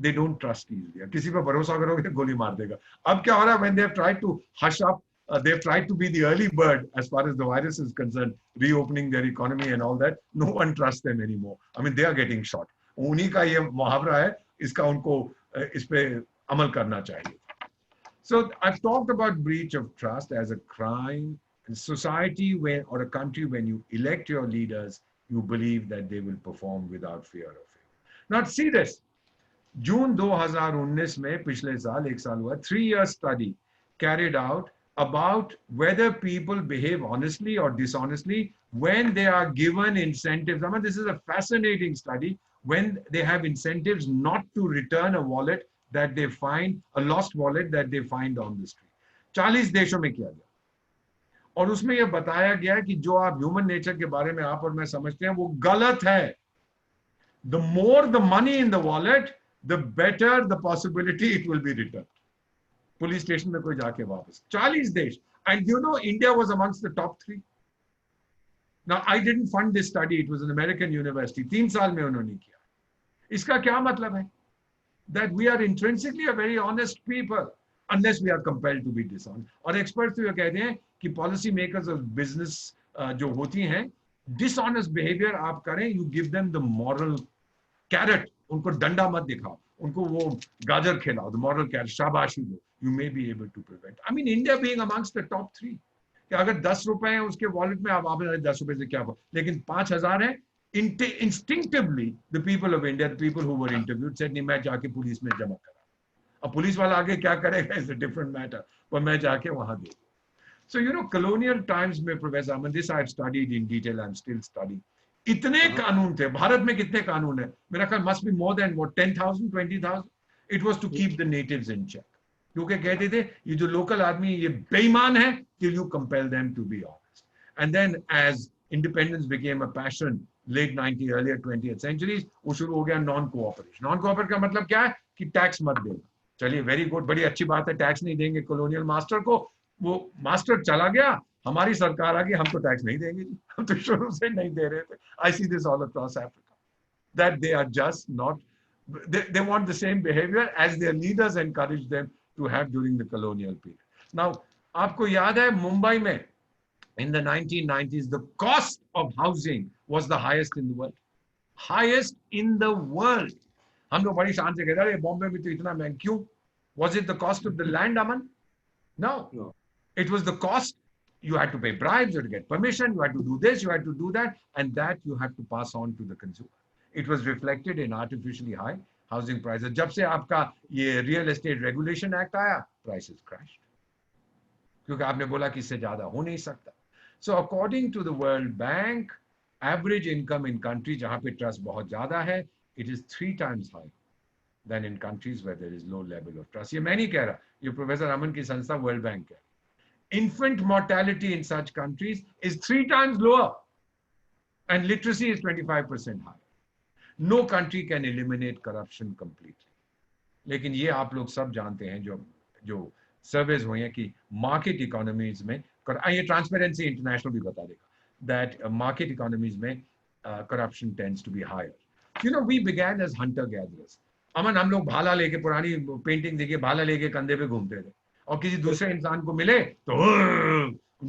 Speaker 2: They don't trust easily. किसी पे भरोसा करोगे गोली मार देगा. अब क्या हो रहा है? When they have tried to hush up, they have tried to be the early bird as far as the virus is concerned, reopening their economy and all that. No one trusts them anymore. I mean, they are getting shot. उन्हीं का ये मुहावरा है, इसका उनको इस पे अमल करना चाहिए. So I've talked about breach of trust as a crime. In society where, or a country, when you elect your leaders, you believe that they will perform without fear of you. Now see this. जून 2019 में, पिछले साल, एक साल हुआ, 3-year study carried out about whether people behave honestly or dishonestly when they are given incentives. I mean, this is a fascinating study. When they have incentives not to return a wallet that they find, a lost wallet that they find on the street. 40 देशों में किया गया, और उसमें यह बताया गया कि जो आप ह्यूमन नेचर के बारे में आप और मैं समझते हैं वो गलत है. The more the money in the wallet, the better the possibility it will be returned. Police station में कोई जाके वापस. 40 देश. And you know, India was amongst the top 3. Now, I didn't fund this study. It was an American university. 3 साल में उन्होंने किया. इसका क्या मतलब है? That we are intrinsically a very honest people, unless we are compelled to be dishonest. और experts तो ये कहते हैं कि policy makers of business जो होती हैं, dishonest behavior आप करें, you give them the moral carrot. उनको डंडा मत दिखाओ, उनको वो गाजर खिलाओ, the moral carrot, शाबाशी दो, you may be able to prevent. I mean, India being amongst the top 3, कि अगर 10 रुपए हैं उसके वॉलेट में, आप 10 रुपए से क्या हो, लेकिन 5,000 है, Instinctively, the people of India, the people who were interviewed said, नहीं मैं जाके पुलिस में जमा करा. अब पुलिस वाला आगे क्या करेगा is a different matter. पर मैं जाके वहां दे. So, you know, colonial times में Professor Aman, this I've studied in detail, I'm still studying. इतने कानून थे. भारत में कितने कानून है? मेरा ख्याल must be more than what, 10,000, 20,000? It was to keep the natives in check. क्योंकि कहते थे ये जो local आदमी ये बेईमान है till you compel them to be honest. And then as independence became a passion, late 19th, earlier 20th centuries, वो शुरू हो गया non-cooperation. Non-cooperation का मतलब क्या है? कि टैक्स मत देना. चलिए वेरी गुड, बड़ी अच्छी बात है, टैक्स नहीं देंगे colonial master को. वो मास्टर चला गया, हमारी सरकार आ गई, हम तो टैक्स नहीं देंगे, हम तो शुरू से नहीं दे रहे थे. I see this all across Africa, that they are just not, they want the same behavior as their leaders encouraged them to have during the colonial period. Now, आपको याद है मुंबई में in the 1990s, the cost of housing was the highest in the world. Highest in the world. हम लोग बड़ी शान से कहते हैं बॉम्बे में तो इतना महंगा क्यों? Was it the cost of the land, Aman? No. It was the cost. You had to pay bribes, you had to get permission, you had to do this, you had to do that, and that you had to pass on to the consumer. It was reflected in artificially high housing prices. जब से आपका ये Real Estate Regulation Act आया, prices crashed. क्योंकि आपने बोला कि इससे ज़्यादा हो नहीं सकता. So according to the World Bank, average income in countries जहाँ पे trust बहुत ज़्यादा है, it is 3 times higher than in countries where there is low level of trust. ये मैं नहीं कह रहा, ये प्रोफेसर अमन की संस्था वर्ल्ड बैंक है. Infant mortality in such countries is 3 times lower, and literacy is 25% higher. No country can eliminate corruption completely. लेकिन ये आप लोग सब जानते हैं जो सर्वेज हुए हैं कि मार्केट इकोनॉमीज में, ये ट्रांसपेरेंसी इंटरनेशनल भी बता देगा, that market economies में corruption tends to be higher. You know, we began as hunter gatherers. अमन, हम लोग भाला लेके, पुरानी पेंटिंग देखिए, भाला लेके कंधे पे घूमते थे और किसी दूसरे इंसान को मिले तो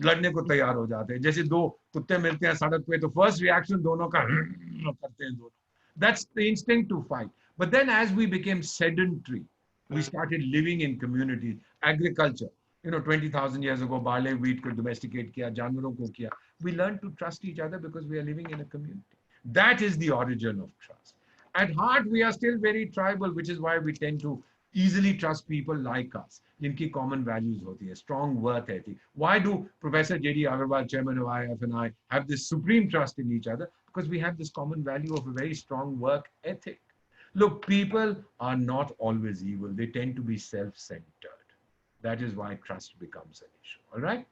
Speaker 2: लड़ने को तैयार हो जाते हैं. जैसे 2 कुत्ते मिलते हैं सड़क पे तो फर्स्ट रिएक्शन दोनों का करते हैं दोनों. That's the instinct to fight. But then as we became sedentary, we started living in communities, agriculture. You know, 20,000 years ago, barley, wheat को domesticate किया, जानवरों को किया. We learned to trust each other because we are living in a community. That is the origin of trust. At heart, we are still very tribal, which is why we tend to easily trust people like us, जिनकी common values होती है, strong work ethic. Why do Professor J.D. Agarwal, chairman of IIF, and I have this supreme trust in each other? Because we have this common value of a very strong work ethic. Look, people are not always evil. They tend to be self-centered. That is why trust becomes an issue. All right?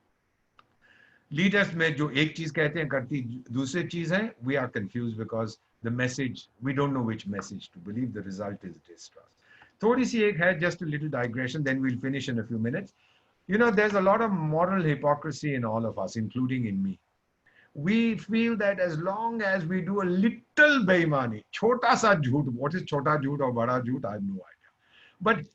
Speaker 2: Leaders में जो एक चीज कहते हैं करती दूसरी चीज है, we are confused because the message, we don't know which message to believe. The result is distrust. थोड़ी सी एक है, just a little digression, then we'll finish in a few minutes. You know, there's a lot of moral hypocrisy in all of us, including in me. We feel that as long as we do a little बेईमानी, छोटा सा झूठ, what is छोटा झूठ और बड़ा झूठ, I have no idea. But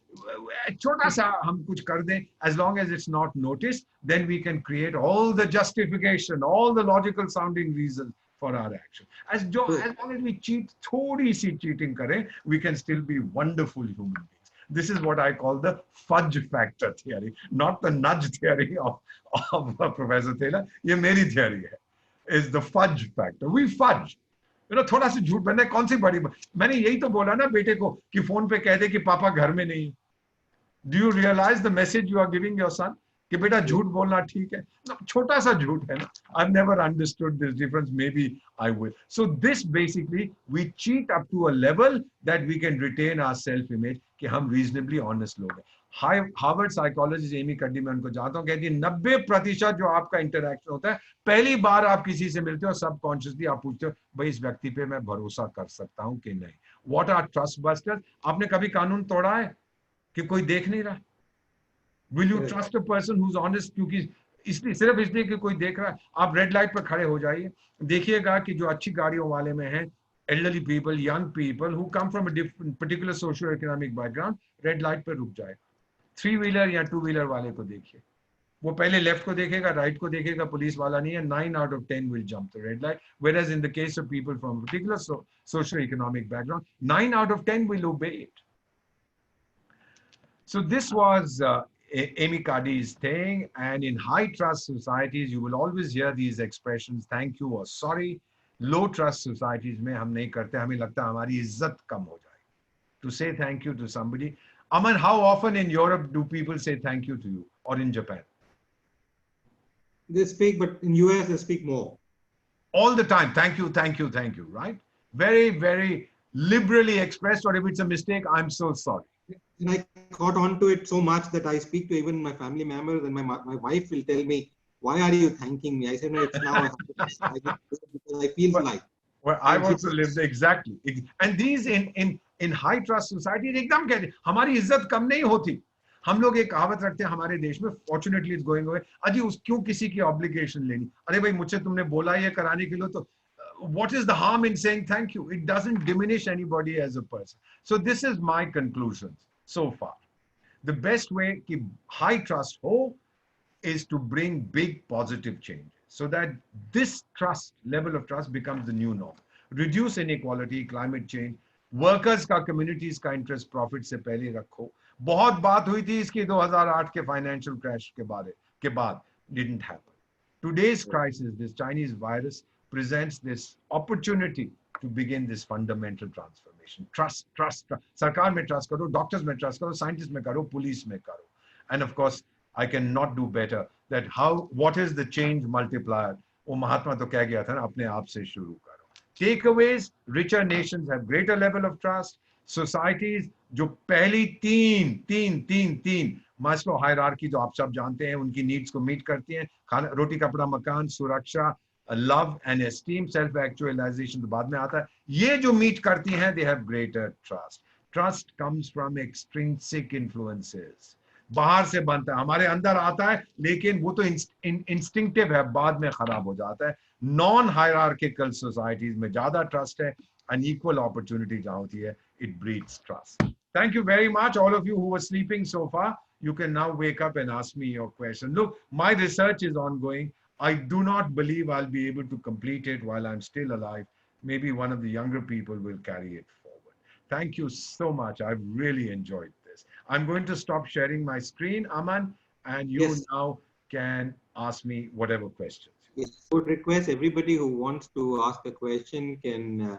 Speaker 2: छोटा सा हम कुछ कर दें, as long as it's not noticed, then we can create all the justification, all the logical sounding reasons for our action. As long as we cheat, थोड़ी सी cheating करें, we can still be wonderful human beings. This is what I call the fudge factor theory, not the nudge theory of Professor Taylor. ये मेरी theory है. Is the fudge factor. We fudge. You know, थोड़ा सा झूठ बनने कौन सी बड़ी, मैंने यही तो बोला ना बेटे को कि फोन पे कह दे कि पापा घर में नहीं. Do you realize the message you are giving your son? कि बेटा झूठ बोलना ठीक है. छोटा सा झूठ है ना. I've never understood this difference. Maybe I will. So this basically, we cheat up to a level that we can retain our self-image कि हम reasonably honest लोग हैं. हार्वर्ड साइकोलॉजिस्ट एमी कड्डी, मैं उनको जानता हूँ, कहती है 90% जो आपका इंटरैक्शन होता है, पहली बार आप किसी से मिलते हो, सबकॉन्शियसली आप पूछते हो भाई इस व्यक्ति पे मैं भरोसा कर सकता हूँ कि नहीं. What are trust busters? आपने कभी कानून तोड़ा है कि कोई देख नहीं रहा? Will you trust a person who is honest? क्योंकि इसलिए, सिर्फ इसलिए कि कोई देख रहा है. आप रेड लाइट पर खड़े हो जाइए, देखिएगा कि जो अच्छी गाड़ियों वाले में हैं, elderly people, young people who come from a different particular socio-economic background, red light पर रुक जाएगा. 3-wheeler या 2-wheeler वाले को देखिए, वो पहले लेफ्ट को देखेगा, राइट को देखेगा, पुलिस वाला नहीं है. 9 out of 10 will jump the red light, whereas in the case of people from a particular socio-economic background, 9 out of 10 will obey it. So this was Amy Cuddy's thing, and in high trust societies, you will always hear these expressions, thank you or sorry. Low trust societies में हम नहीं करते, हमें लगता है हमारी इज्जत कम हो जाएगी. To say thank you to somebody. Aman, how often in Europe do people say thank you to you, or in Japan?
Speaker 1: They speak, but in US they speak more.
Speaker 2: All the time, thank you, thank you, thank you, right? Very, very liberally expressed, or if it's a mistake, I'm so sorry.
Speaker 1: And I caught on to it so much that I speak to even my family members, and my wife will tell me, "Why are you thanking me?" I said, "No, it's now I have to, I just do it because I feel polite."
Speaker 2: Well, I've also lived exactly. And these in high trust societies एकदम कहते हैं हमारी इज्जत कम नहीं होती. हम लोग एक कहावत रखते हैं हमारे देश में, fortunately it's going away, अजी उस क्यों किसी की obligation लेनी, अरे भाई मुझसे तुमने बोला ये कराने के लिए तो what is the harm in saying thank you? It doesn't diminish anybody as a person. So this is my conclusions so far. The best way कि high trust हो is to bring big positive changes so that this trust, level of trust, becomes the new norm. Reduce inequality, climate change, workers का, communities का interest profit से पहले रखो. बहुत बात हुई थी इसकी 2008 के financial crash के बाद didn't happen. Today's crisis, this Chinese virus, presents this opportunity to begin this fundamental transformation. Trust, trust, trust. सरकार में trust करो, doctors में trust करो, scientists में करो, police में करो. And of course, I cannot do better that what is the change multiplier? वो महात्मा तो कह गया था ना, अपने आप से शुरू करो. Takeaways: richer nations have greater level of trust. Societies जो पहली तीन Maslow hierarchy जो आप सब जानते हैं, उनकी needs को meet करती हैं, खाना, रोटी, कपड़ा, मकान, सुरक्षा, love and esteem, self actualization तो बाद में आता है. ये जो meet करती हैं, they have greater trust. Trust comes from extrinsic influences. बाहर से बनता है, हमारे अंदर आता है, लेकिन वो तो इंस्टिंक्टिव है, बाद में खराब हो जाता है. नॉन हायरार्किकल सोसाइटीज में ज्यादा ट्रस्ट है, एंड इक्वल अपॉर्चुनिटी जहां होती है, it breeds trust. Thank you very much, all of you who were sleeping so far. You can now wake up and ask me your question. Look, my research is ongoing. I do not believe I'll be able to complete it while I'm still alive. Maybe one of the younger people will carry it forward. Thank you so much. I've really enjoyed this. I'm going to stop sharing my screen, Aman, and you now can ask me whatever questions.
Speaker 1: Yes, I would request everybody who wants to ask a question can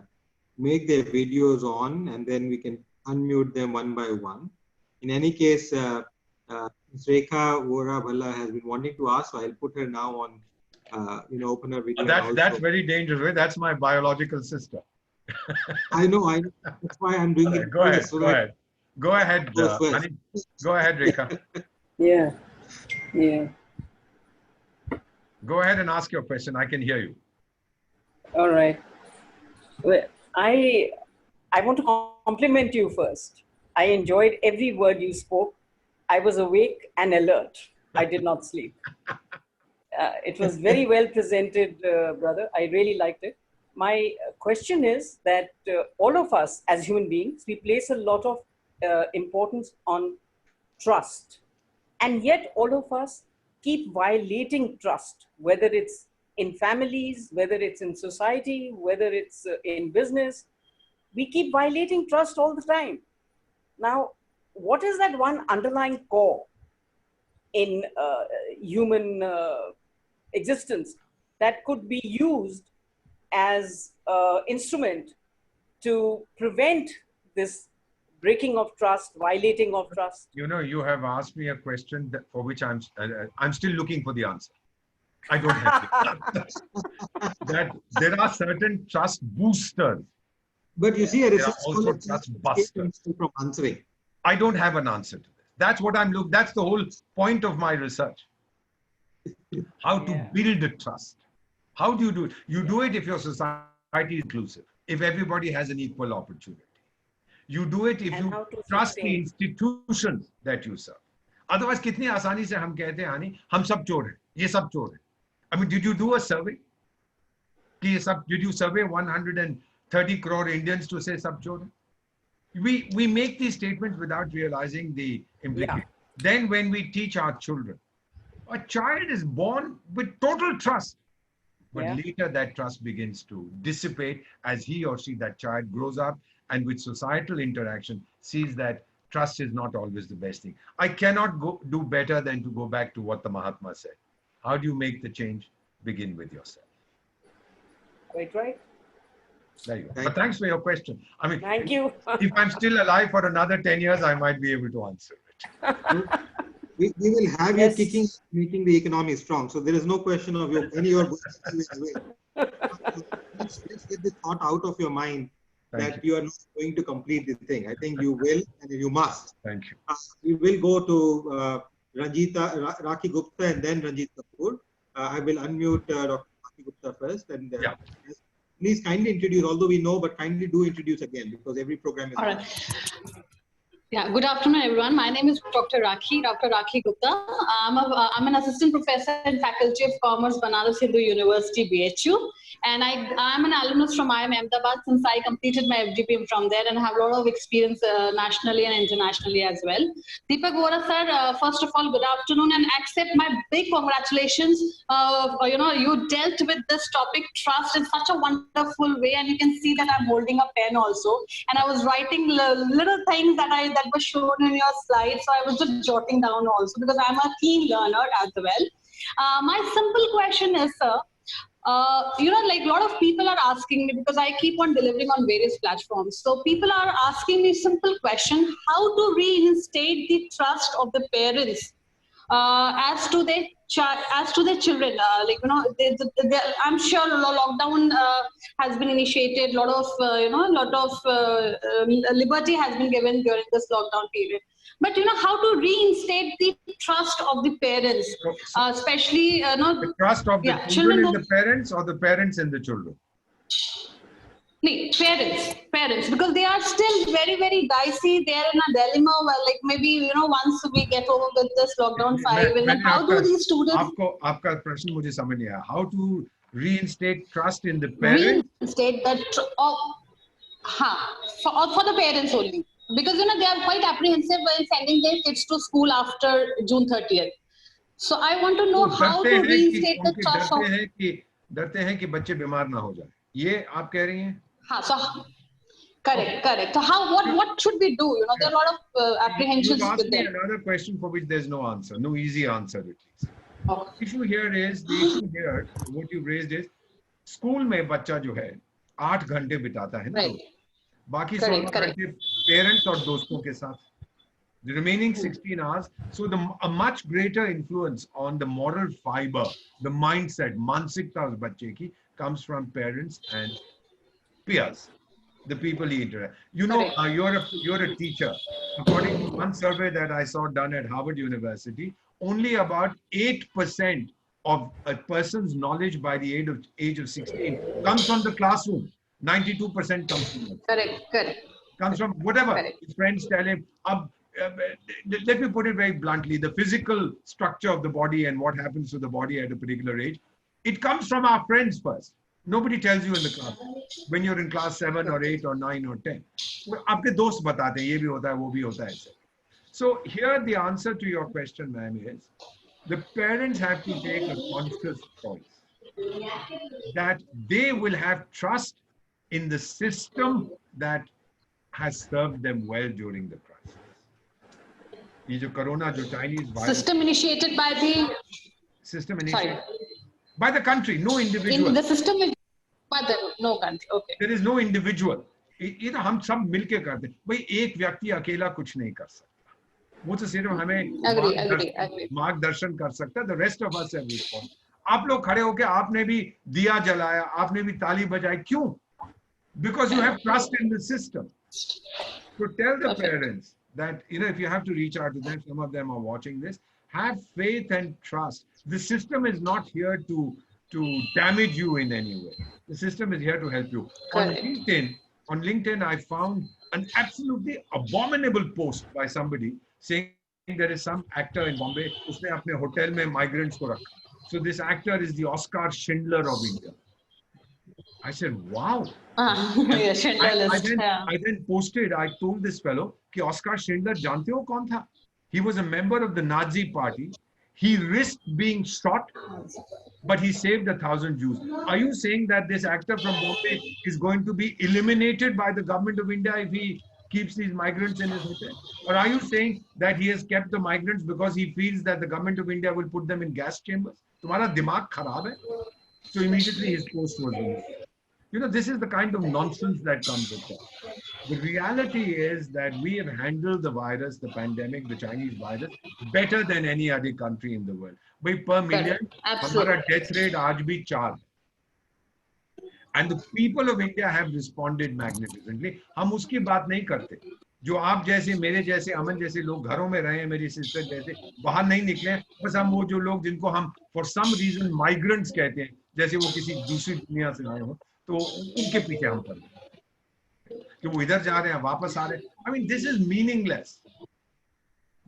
Speaker 1: make their videos on, and then we can unmute them one by one. In any case, Ms. Rekha Vora Bhalla has been wanting to ask, so I'll put her now on, open her video.
Speaker 2: That's very dangerous, right? That's my biological sister.
Speaker 1: I know. That's why I'm doing it.
Speaker 2: Go ahead. Go ahead, honey. Go ahead, Rekha.
Speaker 4: Yeah.
Speaker 2: Go ahead and ask your question. I can hear you.
Speaker 4: All right. Well, I want to compliment you first. I enjoyed every word you spoke. I was awake and alert. I did not sleep. It was very well presented, brother. I really liked it. My question is that all of us as human beings, we place a lot of importance on trust. And yet all of us keep violating trust, whether it's in families, whether it's in society, whether it's in business. We keep violating trust all the time. Now, what is that one underlying core in human existence that could be used as an instrument to prevent this breaking of trust, violating of trust?
Speaker 2: You know, you have asked me a question for which I'm still looking for the answer. I don't have it. That there are certain trust boosters.
Speaker 1: But you see, a research
Speaker 2: also trust busters
Speaker 1: from answering.
Speaker 2: I don't have an answer to this. That's what I'm looking. That's the whole point of my research. How to build a trust. How do you do it? You do it if your society is inclusive, if everybody has an equal opportunity. You do it if you trust the institutions that you serve. Otherwise, कितनी आसानी से हम कहते हैं, हानि, हम सब चोर हैं, ये सब चोर हैं. I mean, did you do a survey? Did you survey 130 crore Indians to say sab chor hai? We make these statements without realizing the implication. Then when we teach our children, a child is born with total trust. But later that trust begins to dissipate as he or she, that child, grows up and with societal interaction sees that trust is not always the best thing. I cannot do better than to go back to what the Mahatma said. How do you make the change? Begin with yourself.
Speaker 4: Quite right.
Speaker 2: There you go.
Speaker 1: Thank
Speaker 2: But thanks for your question. I mean,
Speaker 4: Thank you.
Speaker 2: if I'm still alive for another 10 years, I might be able to answer it.
Speaker 1: We will have
Speaker 4: Yes.
Speaker 1: you kicking, making the economy strong. So there is no question of your any your let's get this thought out of your mind
Speaker 2: Thank
Speaker 1: that you are not going to complete the thing. I think you will and you must.
Speaker 2: Thank you.
Speaker 1: We will go to Rakhi Gupta and then Ranjit Kapoor. I will unmute Dr. Rakhi Gupta first. And
Speaker 2: Yeah.
Speaker 1: please kindly introduce, although we know, but kindly do introduce again because every program is.
Speaker 3: All right. Yeah, good afternoon, everyone. My name is Dr. Rakhi Gupta. I'm an assistant professor in Faculty of Commerce, Banaras Hindu University, BHU. And I'm an alumnus from IIM Ahmedabad since I completed my FDPM from there and have a lot of experience nationally and internationally as well. Deepak Vora sir, first of all, good afternoon and accept my big congratulations. You dealt with this topic, trust, in such a wonderful way. And you can see that I'm holding a pen also. And I was writing little things that were shown in your slides. So I was just jotting down also because I'm a keen learner as well. My simple question is, sir, like a lot of people are asking me because I keep on delivering on various platforms. So people are asking me simple question, how to reinstate the trust of the parents as to their children. I'm sure lockdown has been initiated. Lot of liberty has been given during this lockdown period. But how to reinstate the trust of the parents, especially
Speaker 2: The trust of the children in the parents or the parents in the children?
Speaker 3: Parents, because they are still very, very dicey. They are in a dilemma where, like, maybe once we get over with this lockdown 5, and then how do these students?
Speaker 2: आपका प्रश्न मुझे समझ नहीं आया. How to reinstate trust in the parents?
Speaker 3: Reinstate that, for the parents only, because they are quite apprehensive when sending their kids to school after June 30th. So I want to know how to reinstate the trust of.
Speaker 2: डरते हैं कि बच्चे बीमार ना हो जाए. ये आप कह रही हैं?
Speaker 3: So correct. So what should we do? There are a lot of apprehensions with them.
Speaker 2: Another question for which there's no answer, no easy answer at least.
Speaker 3: Okay.
Speaker 2: The issue here, what you raised is, school में बच्चा जो है 8 घंटे बिताता है ना, बाकी 16 घंटे parents और दोस्तों के साथ. The remaining 16 hours, so a much greater influence on the moral fiber, the mindset, मानसिकता उस बच्चे की comes from parents and peers, the people he interact. You're a teacher. According to one survey that I saw done at Harvard University, only about 8% of a person's knowledge by the age of 16 comes from the classroom. 92% comes from it.
Speaker 3: Correct.
Speaker 2: Comes from whatever his friends tell him. Let me put it very bluntly: the physical structure of the body and what happens to the body at a particular age, it comes from our friends first. Nobody tells you in the class when you're in class 7 or 8 or 9 or 10. आपके दोस्त बताते हैं ये भी होता है वो भी होता है. So here the answer to your question, ma'am, is the parents have to take a conscious choice that they will have trust in the system that has served them well during the crisis. ये जो corona, जो Chinese virus.
Speaker 3: System initiated by the.
Speaker 2: System initiated. By the country, no individual.
Speaker 3: In the system is by no country. Okay.
Speaker 2: There is no individual. ये तो हम सब मिलके करते हैं. भाई एक व्यक्ति अकेला कुछ नहीं कर सकता. वो तो सिर्फ हमें मार्गदर्शन कर सकता है. The rest of us have response. आप लोग खड़े होके आपने भी दिया जलाया, आपने भी ताली बजाई. क्यों? Because you have trust in the system. So tell the parents that if you have to reach out to them, some of them are watching this. Have faith and trust. The system is not here to damage you in any way. The system is here to help you. On LinkedIn, I found an absolutely abominable post by somebody saying there is some actor in Bombay, उसने अपने hotel में migrants को रखा. So this actor is the Oscar Schindler of India. I said, wow. I then posted, I told this fellow, कि Oscar Schindler जानते हो कौन था? He was a member of the Nazi party. He risked being shot, but he saved 1,000 Jews. Are you saying that this actor from Bombay is going to be eliminated by the government of India if he keeps these migrants in his hotel? Or are you saying that he has kept the migrants because he feels that the government of India will put them in gas chambers? तुम्हारा दिमाग खराब है? So immediately his post was removed. You know, this is the kind of nonsense that comes with that. The reality is that we have handled the virus, the pandemic, the Chinese virus, better than any other country in the world. By per million, हमारा death rate आज भी 4. And the people of India have responded magnificently. हम उसकी बात नहीं करते. जो आप जैसे, मेरे जैसे, अमन जैसे लोग घरों में रहे हैं, मेरी सिस्टर जैसे बाहर नहीं निकले, बस हम वो जो लोग जिनको हम for some reason migrants कहते हैं, जैसे वो किसी दूसरी दुनिया से आए हो, तो उनके पीछे हम पड़ गए कि वो इधर जा रहे हैं, वापस आ रहे हैं. I mean, this is meaningless.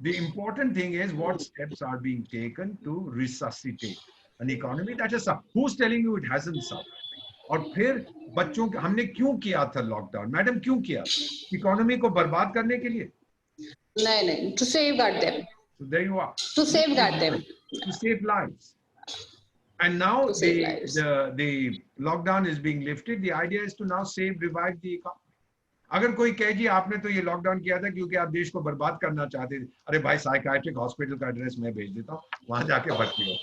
Speaker 2: The important thing is what steps are being taken to resuscitate an economy that is up. Who's telling you it hasn't suffered? और फिर बच्चों के हमने क्यों किया था लॉकडाउन? मैडम क्यों किया? इकोनॉमी को बर्बाद करने के लिए?
Speaker 3: नहीं, to safeguard them.
Speaker 2: So there you are.
Speaker 3: To safeguard them.
Speaker 2: To save lives. And now the lockdown is being lifted. The idea is to now revive the economy. अगर कोई कहे जी आपने तो ये लॉकडाउन किया था क्योंकि आप देश को बर्बाद करना चाहते थे, अरे भाई साइकियाट्रिक हॉस्पिटल का एड्रेस मैं भेज देता हूँ, वहां जाके भर्ती हो.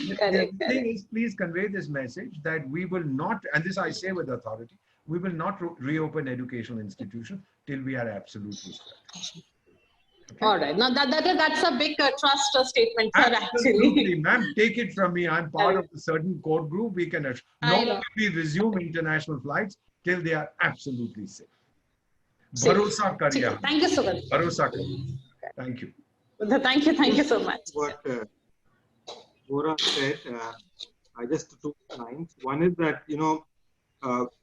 Speaker 2: The thing is, please convey this message that we will not, and this I say with authority, we will not reopen educational institutions till we are absolutely certain.
Speaker 3: Okay. All right. Now that's a big trust statement, sir.
Speaker 2: Absolutely, ma'am. Take it from me. I'm part of a certain core group. We can nor will we resume international flights till they are absolutely safe. Bharosa kariye.
Speaker 3: Thank you so much.
Speaker 2: Bharosa kariye. Thank you.
Speaker 3: Thank you so much.
Speaker 1: What Gaurav said, I just 2 lines. One is that,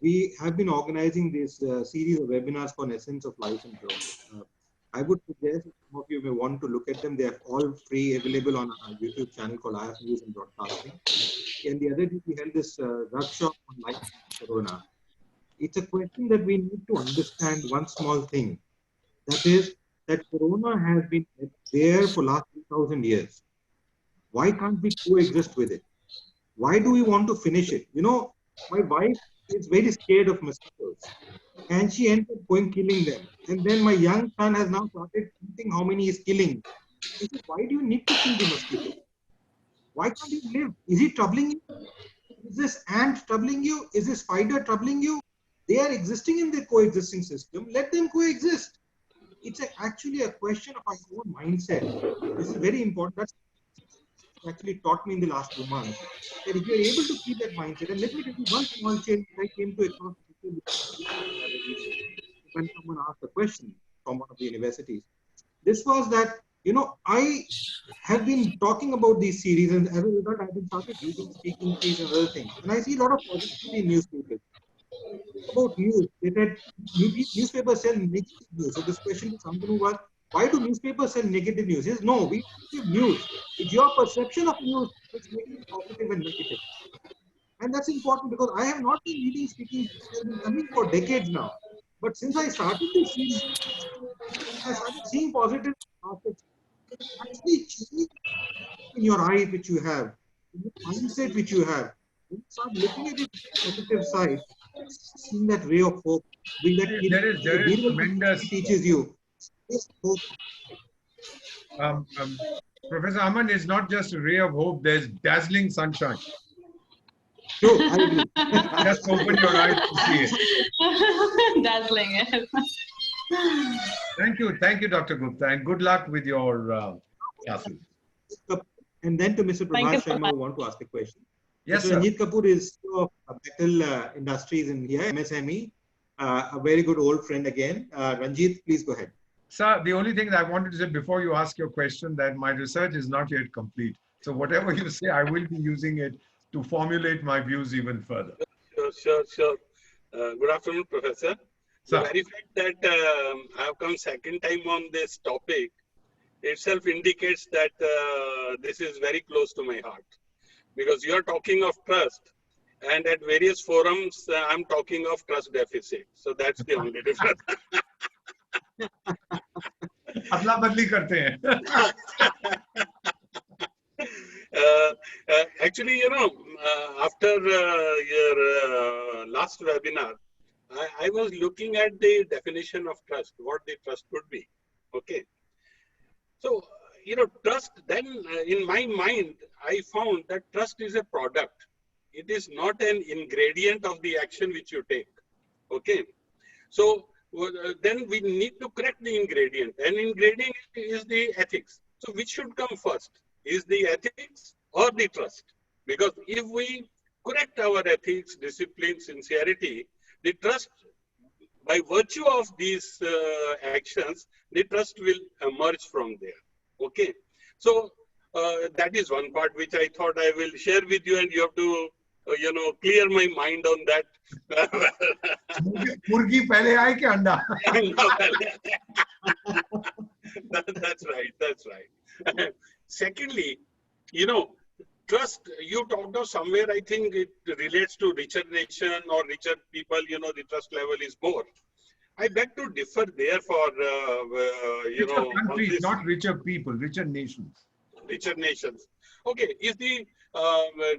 Speaker 1: we have been organizing this series of webinars for Essence of Life and Growth. I would suggest some of you may want to look at them. They are all free, available on our YouTube channel called IF News and Broadcasting. And the other day we held this workshop on life and Corona. It's a question that we need to understand one small thing. That is that Corona has been there for last 2,000 years. Why can't we coexist with it? Why do we want to finish it? My wife is very scared of mosquitoes. And she ended up killing them. And then my young son has now started counting how many he's killing. He said, why do you need to kill the mosquito? Why can't you live? Is it troubling you? Is this ant troubling you? Is this spider troubling you? They are existing in the coexisting system. Let them coexist. It's actually a question of our own mindset. This is very important. That's actually taught me in the last 2 months. That if you're able to keep that mindset, and let me tell you one small change I came to across when someone asked a question from one of the universities. This was that, I have been talking about these series, and as a result, I've been started reading, speaking fees and other things. And I see a lot of positivity in newspapers. About news, they said newspapers sell negative news. So this question to someone was, why do newspapers sell negative news? He says, no, we give news. It's your perception of news which makes it positive and negative. And that's important because I have not been reading, speaking, I've been coming for decades now. But since I started to see, I started seeing positive aspects. Actually, change in your eyes which you have, in the mindset which you have. When you start looking at it from the positive side, seeing that ray of hope,
Speaker 2: there is tremendous
Speaker 1: teaches you. Hope.
Speaker 2: Professor Aman, is not just a ray of hope, there's dazzling sunshine.
Speaker 1: True, I agree.
Speaker 2: Just open your eyes to see it.
Speaker 3: Dazzling, yes.
Speaker 2: Thank you, Dr. Gupta, and good luck with your classes.
Speaker 1: And then to Mr. Prabhat Sharma, who want to ask a question.
Speaker 2: Yes,
Speaker 1: Mr.
Speaker 2: sir.
Speaker 1: Ranjit Kapoor is of Metal Industries in here, MSME, a very good old friend again. Ranjit, please go ahead.
Speaker 2: Sir, the only thing that I wanted to say before you ask your question, that my research is not yet complete. So whatever you say, I will be using it to formulate my views even further.
Speaker 5: Sure. Good afternoon, Professor.
Speaker 2: Sir.
Speaker 5: The very fact that I have come second time on this topic itself indicates that this is very close to my heart. Because you are talking of trust, and at various forums, I'm talking of trust deficit. So that's the only difference.
Speaker 2: अदला बदली करते हैं.
Speaker 5: Actually, after your last webinar, I was looking at the definition of trust, what the trust could be. Okay. So, trust, then in my mind, I found that trust is a product. it is not an ingredient of the action which you take. Okay. So then we need to correct the ingredient. And ingredient is the ethics. So which should come first? Is the ethics or the trust? Because if we correct our ethics, discipline, sincerity, the trust, by virtue of these actions, the trust will emerge from there. Okay. So that is one part which I thought I will share with you, and you have to, clear my mind on that.
Speaker 2: मुर्गी पहले आए कि अंडा?
Speaker 5: That's right. That's right. Secondly, trust, you talked of somewhere, I think it relates to richer nation or richer people, the trust level is more. I beg to differ there for,
Speaker 2: richer countries, not richer people, richer nations.
Speaker 5: Richer nations. Okay, if the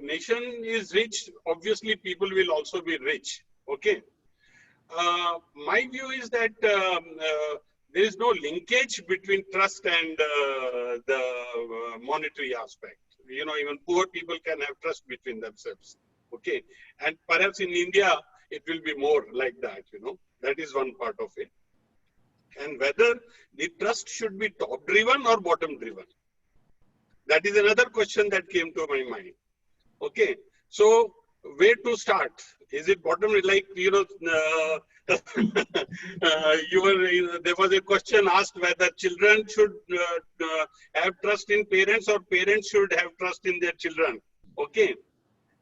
Speaker 5: nation is rich, obviously people will also be rich. Okay. My view is that there is no linkage between trust and the monetary aspect. Even poor people can have trust between themselves. Okay. And perhaps in India, it will be more like that, That is one part of it. And whether the trust should be top driven or bottom driven. That is another question that came to my mind. Okay. So where to start? Is it bottom, like, there was a question asked whether children should have trust in parents or parents should have trust in their children. Okay.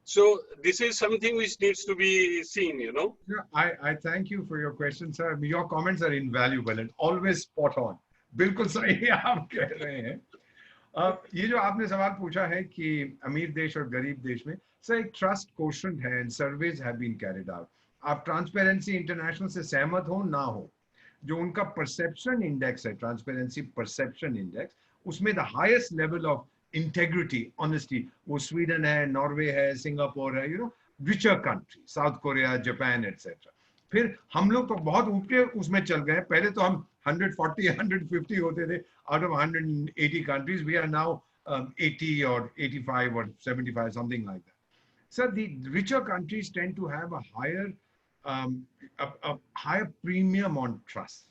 Speaker 5: So this is something which needs to be seen,
Speaker 2: Yeah, I thank you for your question, sir. Your comments are invaluable and always spot on. बिल्कुल सही आप कह रहे हैं. ये जो आपने सवाल पूछा है कि अमीर देश और गरीब देश में, सर एक ट्रस्ट कोशेंट है and surveys have been carried out. आप ट्रांसपेरेंसी इंटरनेशनल से सहमत हो ना हो, जो उनका परसेप्शन इंडेक्स है, ट्रांसपेरेंसी परसेप्शन इंडेक्स, उसमें the highest level of integrity, honesty, वो स्वीडन है, नॉर्वे है, सिंगापुर है, richer country, South Korea, Japan etcetera. फिर हम लोग तो बहुत ऊपर उसमें चल गए. पहले तो हम 140, 150 होते थे out of 180 countries. We are now 80 or 85 or 75, something like that. So the richer countries tend to have a higher premium on trust,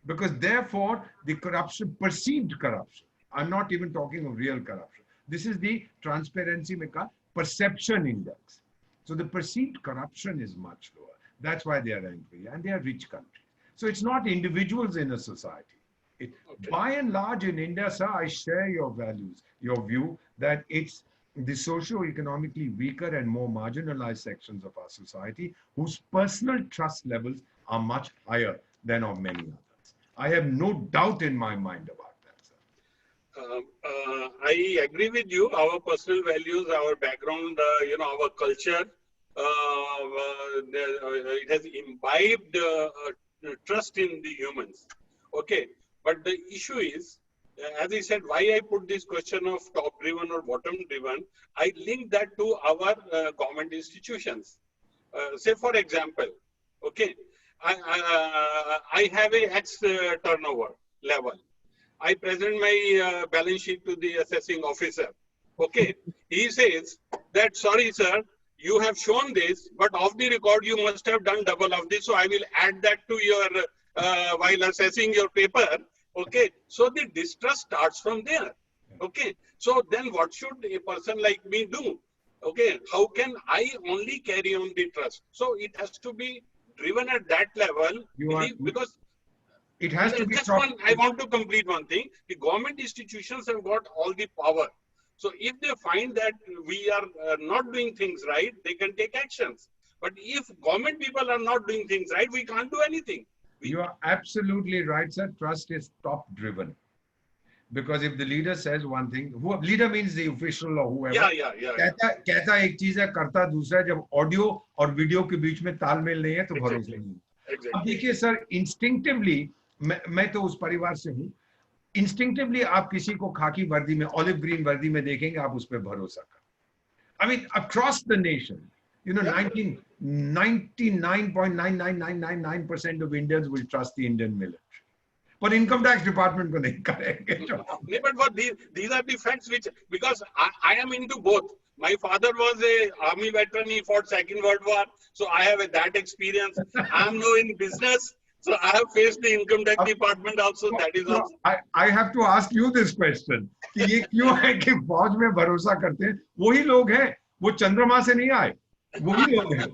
Speaker 2: because therefore the corruption, perceived corruption, I'm not even talking of real corruption. This is the transparency perception index. So the perceived corruption is much lower. That's why they are angry, and they are rich countries. So it's not individuals in a society. By and large in India, sir, I share your values, your view that it's the socio-economically weaker and more marginalized sections of our society whose personal trust levels are much higher than of many others. I have no doubt in my mind about that, sir.
Speaker 5: I agree with you. Our personal values, our background, our culture, it has imbibed trust in the humans. Okay. But the issue is, as I said, why I put this question of top driven or bottom driven, I link that to our government institutions. Say, for example, okay, I have a X turnover level. I present my balance sheet to the assessing officer. Okay, he says that, sorry, sir, you have shown this, but off the record, you must have done double of this. So I will add that to your, while assessing your paper. Okay, so the distrust starts from there. Okay, so then what should a person like me do? Okay, how can I only carry on the trust? So it has to be driven at that level, because
Speaker 2: it has to be.
Speaker 5: I want to complete one thing. The government institutions have got all the power. So if they find that we are not doing things right, they can take actions. But if government people are not doing things right, we can't do anything.
Speaker 2: You are absolutely right, sir. Trust is top driven. Because if the leader says one thing, leader means the official or whoever.
Speaker 5: Yeah.
Speaker 2: कहता एक चीज है, करता दूसरा. जब audio और video के बीच में तालमेल नहीं है तो भरोसा नहीं है. अब देखिए सर, इंस्टिंक्टिवली मैं तो उस परिवार से हूँ. इंस्टिंक्टिवली आप किसी को खाकी वर्दी में, ऑलिव ग्रीन वर्दी में देखेंगे, आप उस पर भरोसा कर. I mean, across the nation, 99.99999% of Indians will trust the Indian military. But income tax department को नहीं करेंगे.
Speaker 5: But these are the facts which, because I am into both. My father was a army veteran. He fought Second World War. So I have that experience. I'm now in business. So I have faced the income tax department also. That is also.
Speaker 2: I have to ask you this question. कि ये क्यों है कि फौज में भरोसा करते हैं? वही लोग हैं. वो चंद्रमा से नहीं आए. वही लोग हैं.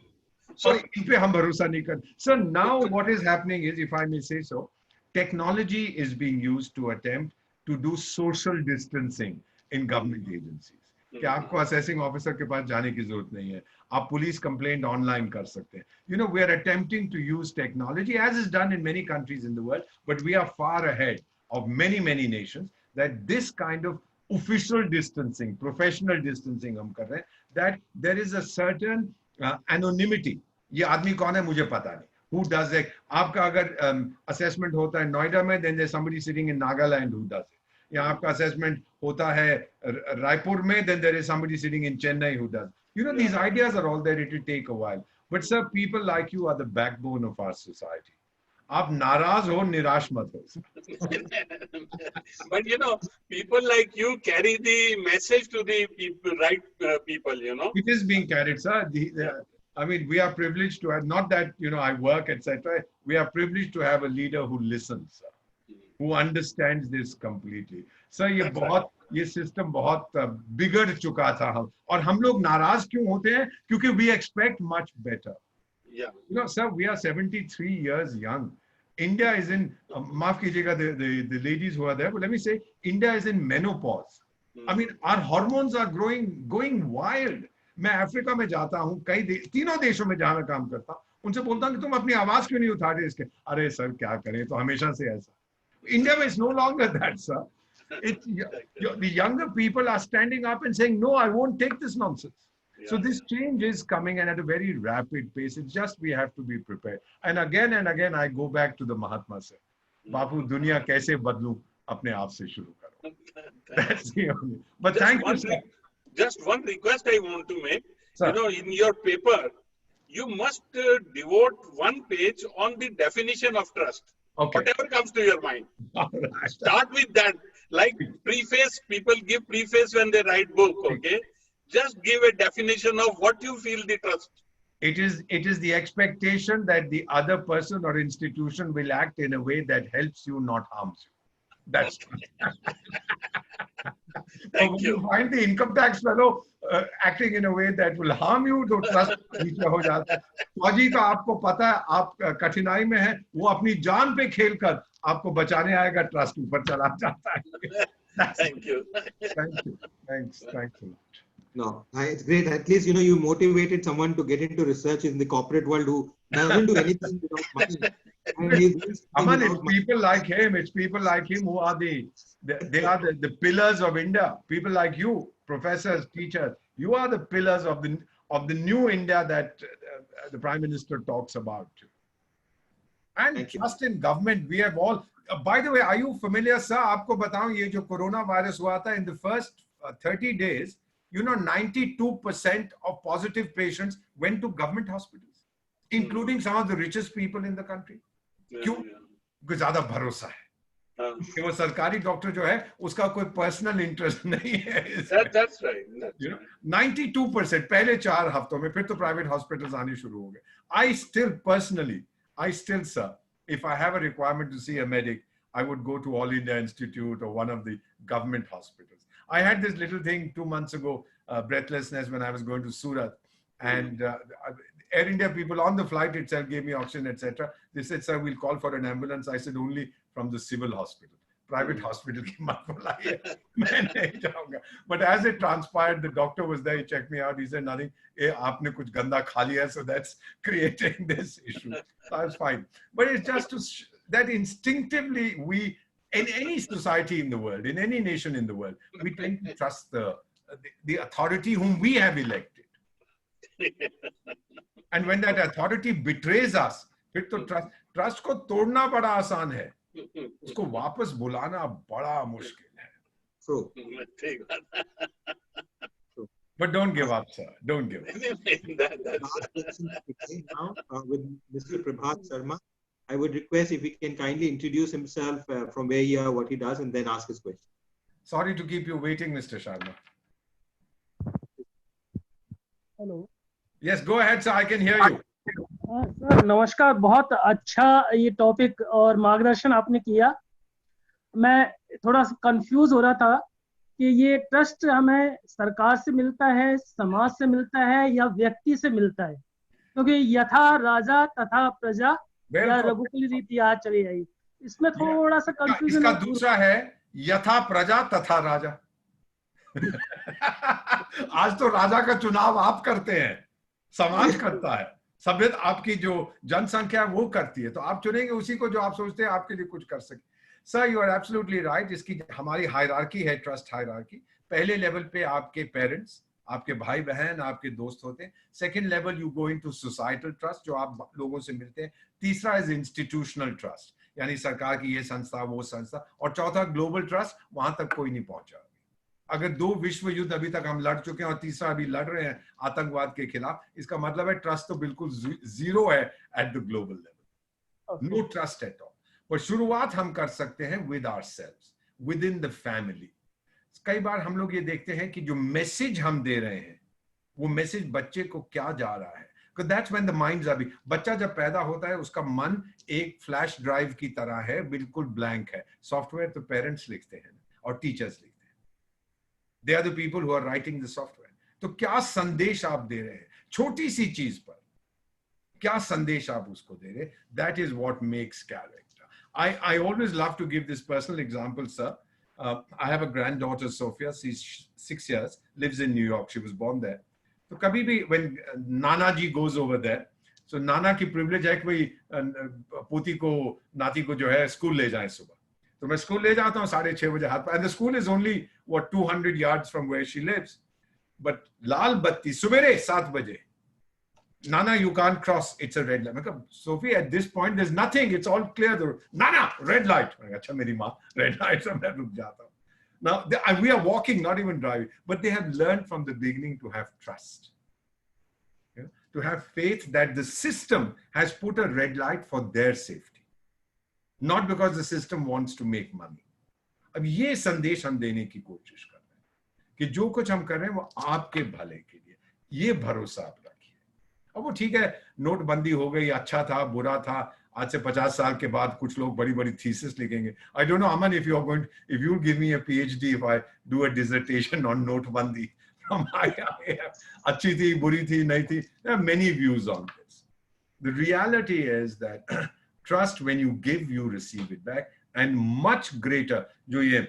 Speaker 2: So इन पे हम भरोसा नहीं करते. So now what is happening is, if I may say so, technology is being used to attempt to do social distancing in government agencies. कि आपको assessing officer के पास जाने की जरूरत नहीं है. आप police complaint online कर सकते हैं. You know, we are attempting to use technology, as is done in many countries in the world, but we are far ahead of many, many nations, that this kind of official distancing, professional distancing हम कर रहे हैं, that there is a certain anonymity. ये आदमी कौन है मुझे पता नहीं. Who does it? आपका अगर assessment होता है नोएडा में, then there's somebody sitting in Nagaland who does it. या आपका assessment होता है रायपुर में, then there is somebody sitting in Chennai who does. You know, these ideas are all there. It will take a while. But sir, people like you are the backbone of our society. आप नाराज हो, निराश मत हो.
Speaker 5: But you know, people like you carry the message to the people, right people, you know.
Speaker 2: It is being carried, sir. I mean, we are privileged to have, not that, you know, I work, etc. We are privileged to have a leader who listens, sir, who understands this completely. Sir, ये system बहुत बिगड़ चुका था हम, और हम लोग नाराज क्यों होते हैं? क्योंकि we expect much better.
Speaker 5: Yeah.
Speaker 2: You know, sir, we are 73 years young. India is in, maaf kijiyega the ladies who are there, but let me say, India is in menopause. I mean, our hormones are going wild. मैं Africa में जाता हूँ, तीनों देशों में जहाँ मैं काम करता हूँ, उनसे बोलता हूँ कि तुम अपनी आवाज क्यों नहीं उठा रहे इसके? अरे सर क्या करें, तो हमेशा से ऐसा. India is no longer that, sir. The younger people are standing up and saying, no, I won't take this nonsense. Yeah. So this change is coming, and at a very rapid pace. It's just we have to be prepared. And again, I go back to the Mahatma sir. Bapu, दुनिया कैसे बदलूं? अपने आप से शुरू करो. That's the only. But just thank you, sir.
Speaker 5: Just one request I want to make.
Speaker 2: Sir.
Speaker 5: You know, in your paper, you must devote one page on the definition of trust.
Speaker 2: Okay.
Speaker 5: Whatever comes to your mind.
Speaker 2: Right.
Speaker 5: Start with that. Like preface, people give preface when they write book, okay? Just give a definition of what you feel the trust.
Speaker 2: It is the expectation that the other person or institution will act in a way that helps you, not harms you. That's true.
Speaker 5: Thank you.
Speaker 2: You find the income tax fellow acting in a way that will harm you, तो trust नीचे हो जाता है. फौजी का आपको पता है, आप कठिनाई में है, वो अपनी जान पे खेलकर आपको बचाने आएगा, ट्रस्ट ऊपर चला जाता है.
Speaker 5: Thank you.
Speaker 2: Thank you. Thanks a lot.
Speaker 1: No, it's great. At least, you know, you motivated someone to get into research in the corporate world who doesn't do anything without money. And
Speaker 2: Aman, it's people like him who are the pillars of India. People like you, professors, teachers, you are the pillars of the new India that the Prime Minister talks about. And trust in government, we have all. By the way, are you familiar, sir? आपको बताऊं, ये जो corona virus हुआ था, in the first 30 days, you know, 92% of positive patients went to government hospitals, including some of the richest people in the country. क्यों? क्योंकि ज़्यादा भरोसा है कि वो सरकारी डॉक्टर जो है उसका कोई पर्सनल इंटरेस्ट नहीं है.
Speaker 5: That's right.
Speaker 2: You know, 92% पहले 4 हफ्तों में, फिर तो प्राइवेट हॉस्पिटल्स आने शुरू हो गए. I still, sir, if I have a requirement to see a medic, I would go to All India Institute or one of the government hospitals. I had this little thing 2 months ago, breathlessness, when I was going to Surat, and Air India people on the flight itself gave me oxygen, etc. They said, sir, we'll call for an ambulance. I said, only from the civil hospital. Private hospital ki mat bulaiye, main nahi jaunga. But as it transpired, the doctor was there, he checked me out, he said, nothing, aapne kuch ganda kha liya, so that's creating this issue. So I was fine. But it's just that instinctively we, in any society in the world, in any nation in the world, we tend to trust the authority whom we have elected. And when that authority betrays us, फिर तो trust को तोड़ना बड़ा आसान है, उसको वापस बुलाना बड़ा मुश्किल है.
Speaker 1: True.
Speaker 2: But don't give up, sir. Don't give up.
Speaker 1: Now, with Mr. Prabhat Sharma, I would request if he can kindly introduce himself, from where he is, what he does, and then ask his question.
Speaker 2: Sorry to keep you waiting, Mr. Sharma.
Speaker 6: Hello
Speaker 2: Yes, go ahead, sir. I can hear you.
Speaker 6: Sir नमस्कार, बहुत अच्छा ये topic और मार्गदर्शन आपने किया। मैं थोड़ा सा कंफ्यूज हो रहा था कि ये ट्रस्ट हमें सरकार से मिलता है, समाज से मिलता है या व्यक्ति से मिलता है, क्योंकि यथा राजा तथा प्रजा या
Speaker 2: बिल्कुल।
Speaker 6: रघुकुल रीति आज चली आई, इसमें थोड़ा सा कंफ्यूजन
Speaker 2: इसका
Speaker 6: है।
Speaker 2: दूसरा है यथा प्रजा तथा राजा। आज तो राजा का चुनाव आप करते हैं, समाज करता है, सभ्यता आपकी जो जनसंख्या है वो करती है, तो आप चुनेंगे उसी को जो आप सोचते हैं आपके लिए कुछ कर सके। Sir you are absolutely right. इसकी हमारी हायरार्की है, ट्रस्ट हायरार्की। पहले लेवल पे आपके पेरेंट्स, आपके भाई बहन, आपके दोस्त होते हैं। Second level you go into societal trust, जो आप लोगों से मिलते हैं। तीसरा इज इंस्टीट्यूशनल ट्रस्ट, यानी सरकार की ये संस्था वो संस्था। और चौथा ग्लोबल ट्रस्ट, वहां तक कोई नहीं पहुंचा। अगर 2 विश्व युद्ध अभी तक हम लड़ चुके हैं और तीसरा अभी लड़ रहे हैं आतंकवाद के खिलाफ, इसका मतलब है ट्रस्ट तो बिल्कुल जीरो है at the global level. No trust at all. पर शुरुआत हम कर सकते हैं with ourselves, within the family. कई बार हम लोग ये देखते हैं कि जो मैसेज हम दे रहे हैं वो मैसेज बच्चे को क्या जा रहा है। That's when the minds are. बच्चा जब पैदा होता है उसका मन एक फ्लैश ड्राइव की तरह है, बिल्कुल ब्लैंक है। सॉफ्टवेयर तो पेरेंट्स लिखते हैं और टीचर्स लिखते हैं। They are the people who are writing the software. तो क्या संदेश आप दे रहे हैं छोटी सी चीज पर, क्या संदेश आप उसको दे रहे हैं? That is what makes character. I always love to give this personal example, sir. I have a granddaughter, Sophia. She's 6 years, lives in New York. She was born there. तो कभी भी when Nana ji goes over there, so नाना की privilege है कि भाई पोती को, नाती को जो है स्कूल ले जाए सुबह। तो मैं स्कूल ले जाता हूँ 6:30 बजे हाथ पर, and the school is only what 200 yards from where she lives. But लाल बत्ती सुबेरे 7 बजे, Nana, you can't cross. It's a red light. मतलब Sophie, at this point, there's nothing. It's all clear. Nana, red light. अच्छा मेरी माँ, red light से मैं रुक जाता हूँ. Now we are walking, not even driving, but they have learned from the beginning to have trust, to have faith that the system has put a red light for their safety, not because the system wants to make money. अब ये संदेश हम देने की कोशिश कर रहे हैं कि जो कुछ हम कर रहे हैं वो आपके भले के लिए, ये भरोसा आप रखिए। अब वो ठीक है, नोटबंदी हो गई, अच्छा था बुरा था, आज से 50 साल के बाद कुछ लोग बड़ी बड़ी थीसिस लिखेंगे। I don't know, Aman, if you give me a PhD, if I do a dissertation on नोटबंदी, अच्छी थी, बुरी थी, नहीं थी, there are many views on this. The reality is that trust, when you give, you receive it back, and much greater, जो ये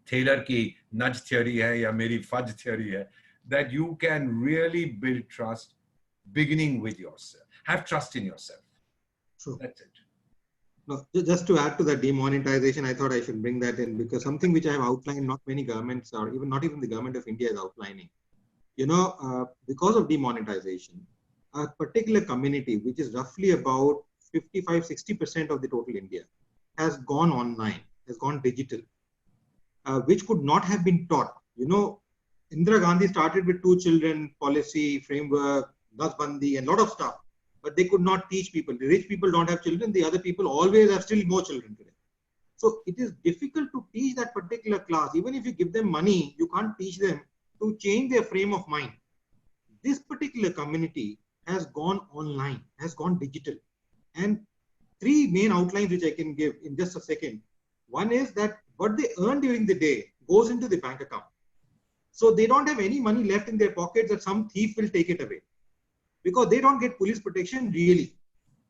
Speaker 2: Taylor की nudge theory है या मेरी fudge theory है, that you can really build trust beginning with yourself. Have trust in yourself.
Speaker 1: True.
Speaker 2: That's it.
Speaker 1: No, just to add to the demonetization, I thought I should bring that in because something which I have outlined, not many governments or even not even the government of India is outlining. You know, because of demonetization, a particular community, which is roughly about 55-60% of the total India, has gone online, has gone digital, which could not have been taught. You know, Indira Gandhi started with 2 children policy, framework, Nasbandi, and a lot of stuff. But they could not teach people. The rich people don't have children. The other people always have still more children today. So it is difficult to teach that particular class. Even if you give them money, you can't teach them to change their frame of mind. This particular community has gone online, has gone digital. And 3 main outlines which I can give in just a second. One is that what they earn during the day goes into the bank account. So they don't have any money left in their pockets that some thief will take it away. Because they don't get police protection really.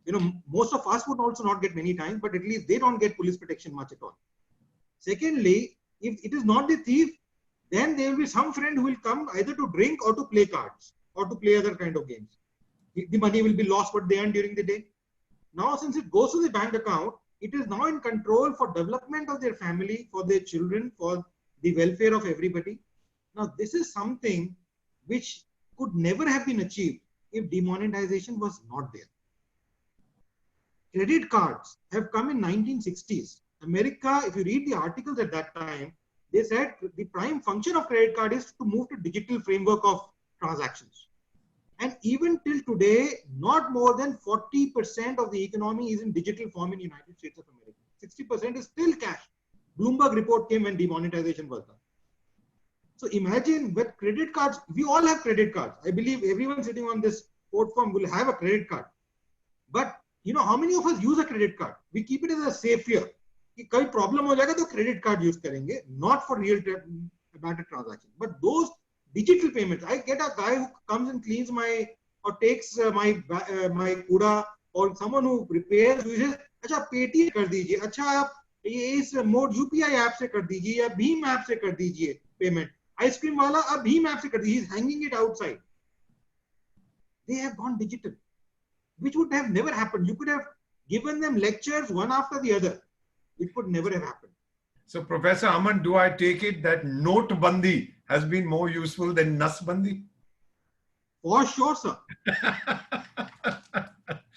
Speaker 1: You know, most of us would also not get many times, but at least they don't get police protection much at all. Secondly, if it is not the thief, then there will be some friend who will come either to drink or to play cards or to play other kind of games. The money will be lost what they earn during the day. Now, since it goes to the bank account, it is now in control for development of their family, for their children, for the welfare of everybody. Now, this is something which could never have been achieved if demonetization was not there. Credit cards have come in 1960s. America, if you read the articles at that time, they said the prime function of credit card is to move to digital framework of transactions. And even till today, not more than 40% of the economy is in digital form in the United States of America. 60% is still cash. Bloomberg report came when demonetization was done. So imagine with credit cards, we all have credit cards. I believe everyone sitting on this platform will have a credit card. But you know, how many of us use a credit card? We keep it as a safe fear. कि कोई problem हो जाएगा तो credit card use करेंगे, not for real matter transaction. But those digital payments, I get a guy who comes and cleans my or takes my कूड़ा, or someone who repairs, who says, अच्छा Paytm कर दीजिए, अच्छा आप ये इस mode UPI app से कर दीजिए या भीम ऐप से कर दीजिए पेमेंट. आइसक्रीम वाला अब भीम ऐप से कर दीजिए. He is hanging it outside. They have gone digital, which would have never happened. You could have given them lectures one after the other. It could never have happened.
Speaker 2: So, Professor Aman, do I take it that Notebandi has been more useful than Nasbandi?
Speaker 1: For sure, sir.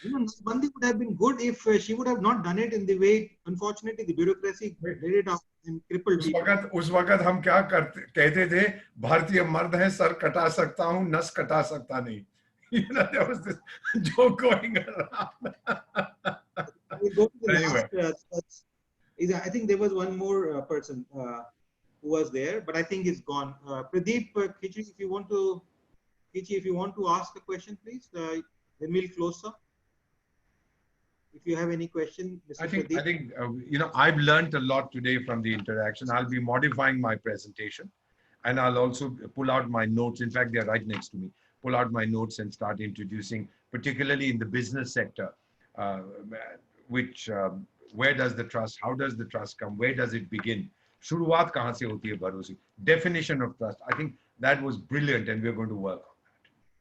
Speaker 1: You know, Nasbandi would have been good if she would have not done it in the way, unfortunately, the bureaucracy did it up and crippled people.
Speaker 2: उस वक्त हम क्या कहते थे, भारतीय मर्द हैं, sir कटा सकता हूँ, नस कटा सकता नहीं. You know, there was this joke going around.
Speaker 1: We'll go to the
Speaker 2: Anyway.
Speaker 1: last, I think there was one more person who was there, but I think it's gone. Pradeep Khichdi, if you want to ask a question, please, then we'll close, sir. If you have any question, Mr.
Speaker 2: I think
Speaker 1: Pradeep.
Speaker 2: you know, I've learned a lot today from the interaction. I'll be modifying my presentation, and I'll also pull out my notes. In fact, they're right next to me. Pull out my notes and start introducing, particularly in the business sector, where does the trust, how does the trust come, where does it begin? शुरुआत कहाँ से होती है भरोसे? Definition of trust. I think that was brilliant, and we're going to work on that.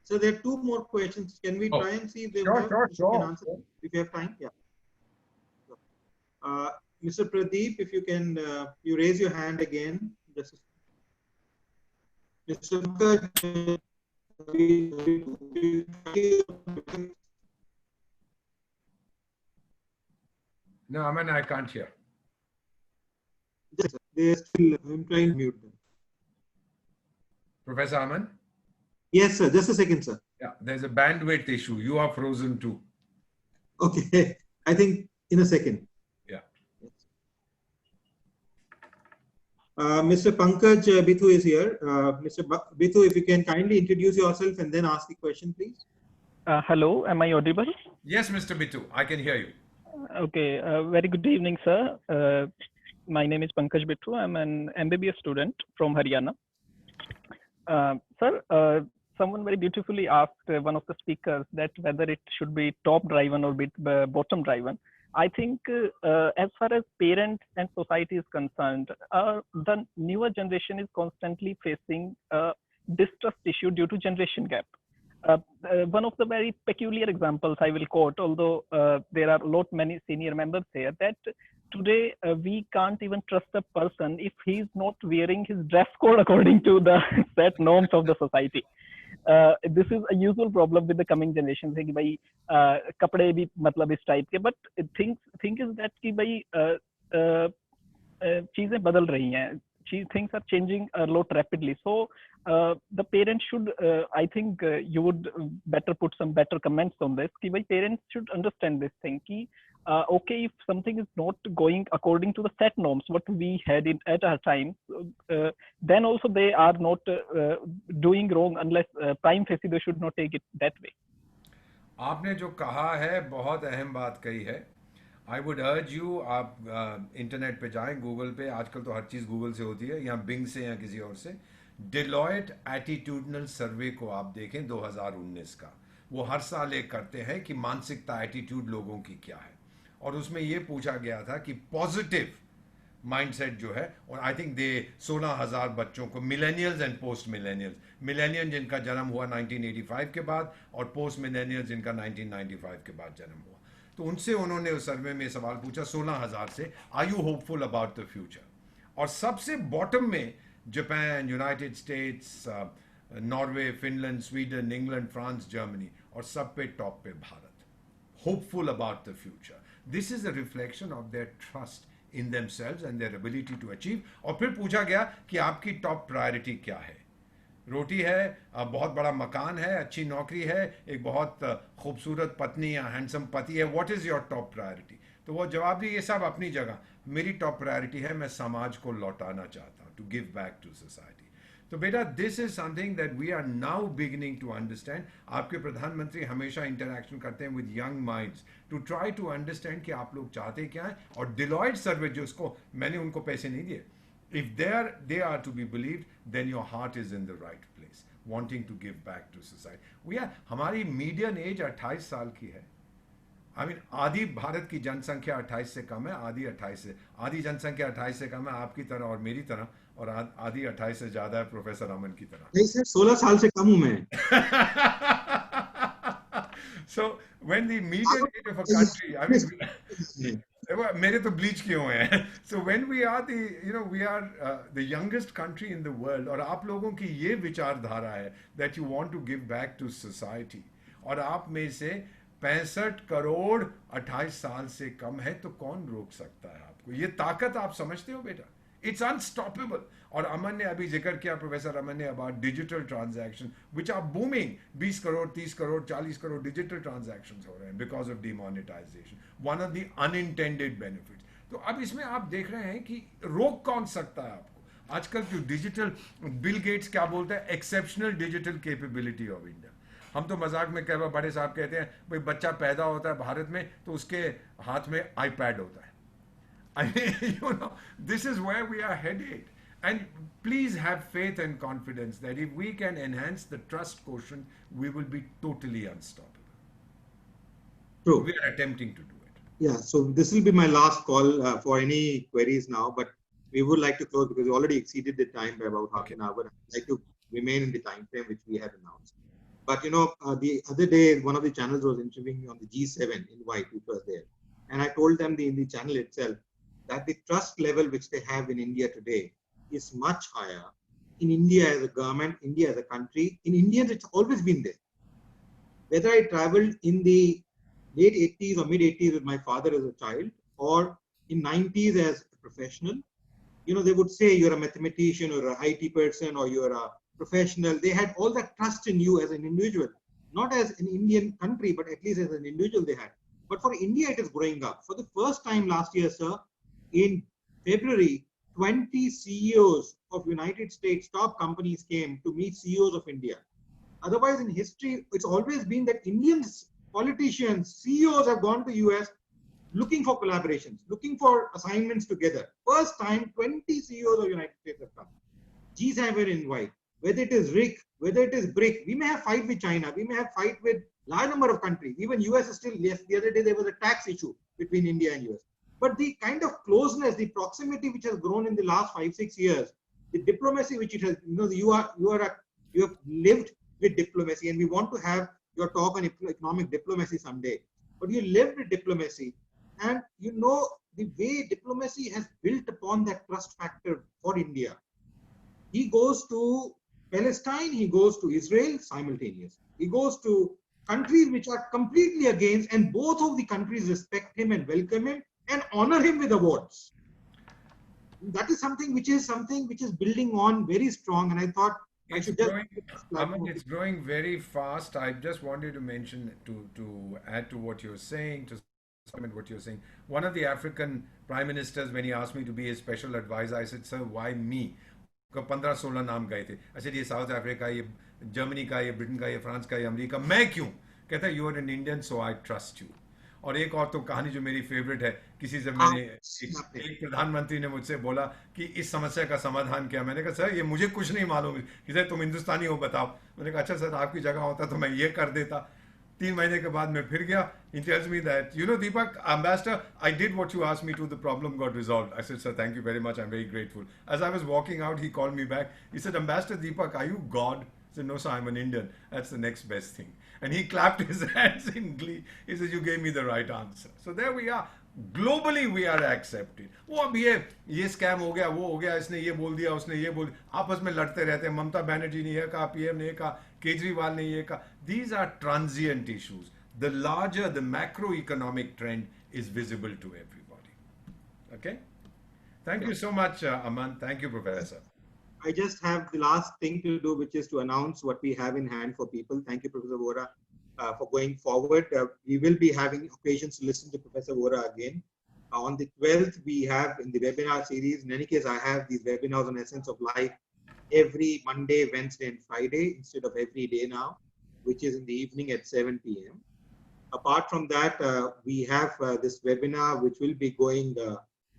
Speaker 1: So there are two more questions. Can we try and see if they work?
Speaker 2: Sure.
Speaker 1: You can answer them if you have time. Yeah. Mr. Pradeep, if you can, you raise your hand again. Mr.
Speaker 2: No, Aman, I can't hear.
Speaker 1: They're still, I'm trying to mute them.
Speaker 2: Professor Aman?
Speaker 1: Yes, sir. Just a second, sir.
Speaker 2: Yeah, there's a bandwidth issue. You are frozen too.
Speaker 1: Okay. I think in a second.
Speaker 2: Yeah.
Speaker 1: Mr. Pankaj Bithu is here. Mr. Bithu, if you can kindly introduce yourself and then ask the question, please.
Speaker 7: Hello, am I audible?
Speaker 2: Yes, Mr. Bithu, I can hear you.
Speaker 7: Okay, very good evening, sir. My name is Pankaj Bithu. I'm an MBBS student from Haryana. Sir, someone very beautifully asked one of the speakers that whether it should be top driven or bottom driven. I think as far as parents and society is concerned, the newer generation is constantly facing a distrust issue due to generation gap. One of the very peculiar examples I will quote, although there are many senior members here, that today we can't even trust a person if he's not wearing his dress code according to the set norms of the society. This is a usual problem with the coming generations. कि भाई कपड़े भी मतलब इस type के, but thing is that कि भाई चीजें बदल रही हैं. Things are changing a lot rapidly. So the parents should, I think you would better put some better comments on this. कि भाई parents should understand this thing. कि okay, if something is not going according to the set norms what we had at our time, then also they are not doing wrong unless prime facie they should not take it that way.
Speaker 2: आपने जो कहा है बहुत अहम बात कही है. I would urge you, आप इंटरनेट पे जाएं, गूगल पे, आजकल तो हर चीज़ गूगल से होती है, या बिंग से या किसी और से. Deloitte एटीट्यूडनल सर्वे को आप देखें 2019 का. वो हर साल एक करते हैं कि मानसिकता एटीट्यूड लोगों की क्या है, और उसमें ये पूछा गया था कि पॉजिटिव माइंडसेट जो है, और आई थिंक दे 16,000 बच्चों को, millennials and post millennials, millennial जिनका जन्म हुआ 1985 के बाद और पोस्ट मिलेनियल्स जिनका 1995 के बाद जन्म हुआ, तो उनसे उन्होंने उस सर्वे में सवाल पूछा 16,000 से, are you hopeful about the future. और सबसे बॉटम में Japan, United States, Norway, Finland, Sweden, England, France, Germany, और सब पे टॉप पे Bharat. Hopeful about the future. This is a reflection of their trust in themselves and their ability to achieve. और फिर पूछा गया कि आपकी टॉप प्रायोरिटी क्या है. रोटी है, बहुत बड़ा मकान है, अच्छी नौकरी है, एक बहुत खूबसूरत पत्नी या हैंडसम पति है, what is your top priority. तो वो जवाब दिए, ये सब अपनी जगह, मेरी टॉप प्रायोरिटी है मैं समाज को लौटाना चाहता हूँ, to give back to society. तो बेटा this is something that we are now beginning to understand. आपके प्रधानमंत्री हमेशा इंटरेक्शन करते हैं with young minds to try to understand कि आप लोग चाहते क्या हैं. और डिलॉयट सर्वे जिसको मैंने उनको पैसे नहीं दिए, if they are to be believed, then your heart is in the right place, wanting to give back to society. हमारी मीडियन एज 28 साल की है. I mean, आधी भारत की जनसंख्या 28 से कम है, आधी जनसंख्या 28 से कम है आपकी तरह और मेरी तरह, और आधी 28 से ज्यादा है प्रोफेसर अमन की तरह.
Speaker 1: नहीं सर, 16 साल से कम हूं मैं.
Speaker 2: So when the median age of a country, I mean, मेरे तो ब्लीच किए हुए हैं. So when we are the youngest country in the world, और आप लोगों की ये विचारधारा है that you want to give back to society, और आप में से 65 करोड़ 28 साल से कम है, तो कौन रोक सकता है आपको? ये ताकत आप समझते हो बेटा? It's unstoppable. और अमन ने अभी जिक्र किया, प्रोफेसर अमन ने, about digital transaction which are booming. 20 crore 30 crore 40 crore digital transaction हो रहे हैं because of demonetisation, one of the unintended benefits. तो अब इसमें आप देख रहे हैं कि रोक कौन सकता है आपको? आजकल जो डिजिटल, बिल गेट्स क्या बोलता है, exceptional digital capability of India. हम तो मजाक में कह रहे, बड़े साहब कहते हैं भाई बच्चा पैदा होता है भारत में तो उसके हाथ में आईपैड होता है. I mean, this is where we are headed. And please have faith and confidence that if we can enhance the trust quotient, we will be totally unstoppable.
Speaker 1: True.
Speaker 2: We are attempting to do it.
Speaker 1: Yeah, so this will be my last call for any queries now, but we would like to close because we already exceeded the time by about half an hour. I'd like to remain in the time frame which we had announced. But the other day, one of the channels was interviewing me on the G7 invite, which was there. And I told them in the channel itself that the trust level which they have in India today is much higher. In India as a government, India as a country, in Indians it's always been there. Whether I traveled in the late 80s or mid 80s with my father as a child, or in 90s as a professional, they would say you're a mathematician or a IT person or you're a professional. They had all that trust in you as an individual, not as an Indian country, but at least as an individual they had. But for India, it is growing up. For the first time last year, sir, in February, 20 CEOs of United States top companies came to meet CEOs of India. Otherwise, in history, it's always been that Indians, politicians, CEOs have gone to US looking for collaborations, looking for assignments together. First time, 20 CEOs of United States have come. G7 invite, whether it is RIC, whether it is BRIC, we may have fight with China, we may have fight with large number of countries. Even US is still, yes, the other day there was a tax issue between India and US. But the kind of closeness, the proximity which has grown in the last 5-6 years, the diplomacy which it has, you have lived with diplomacy, and we want to have your talk on economic diplomacy someday. But you lived with diplomacy, and the way diplomacy has built upon that trust factor for India. He goes to Palestine, he goes to Israel simultaneously. He goes to countries which are completely against, and both of the countries respect him and welcome him and honor him with awards. That is something which is building on very strong, and I thought
Speaker 2: it's growing very fast. I just wanted to mention, to add to what you're saying, to supplement what you're saying. One of the African prime ministers, when he asked me to be his special advisor, I said, sir, why me? 15-16 नाम गए थे. अच्छा, ये south Africa, ये Germany का, ये Britain का, ये फ्रांस का, ये अमेरिका, मैं क्यों? कहता है, you are an Indian, so I trust you. और एक और तो कहानी जो मेरी फेवरेट है, किसी से मैंने एक प्रधानमंत्री ने मुझसे बोला कि इस समस्या का समाधान क्या. मैंने कहा सर ये मुझे कुछ नहीं मालूम. कि सर तुम हिंदुस्तानी हो, बताओ. मैंने कहा अच्छा सर, आपकी जगह होता तो मैं ये कर देता. 3 महीने के बाद मैं फिर गया. He tells me that, Deepak, Ambassador, I did what you asked me to, the problem got resolved. I said, sir, thank you very much, I'm very grateful. As I was walking out, he called me back. He said, Ambassador Deepak, are you God? I said, no sir, I'm an Indian. That's the next best thing. And he clapped his hands in glee. He said, you gave me the right answer. So there we are. Globally we are accepted. वो अब ये scam हो गया, वो हो गया, इसने ये बोल दिया, उसने ये बोल, आपस में लड़ते रहते हैं. ममता बनर्जी ने ये कहा, पीएम ने ये कहा, केजरीवाल ने ये कहा. These are transient issues. The larger, the macroeconomic trend is visible to everybody. Okay? Thank you so much, Aman. Thank you, Professor.
Speaker 1: I just have the last thing to do, which is to announce what we have in hand for people. Thank you, Professor Vora, for going forward. We will be having occasions to listen to Professor Vora again. On the 12th, we have in the webinar series. In any case, I have these webinars on Essence of Life every Monday, Wednesday, and Friday instead of every day now, which is in the evening at 7 p.m. Apart from that, we have this webinar which will be going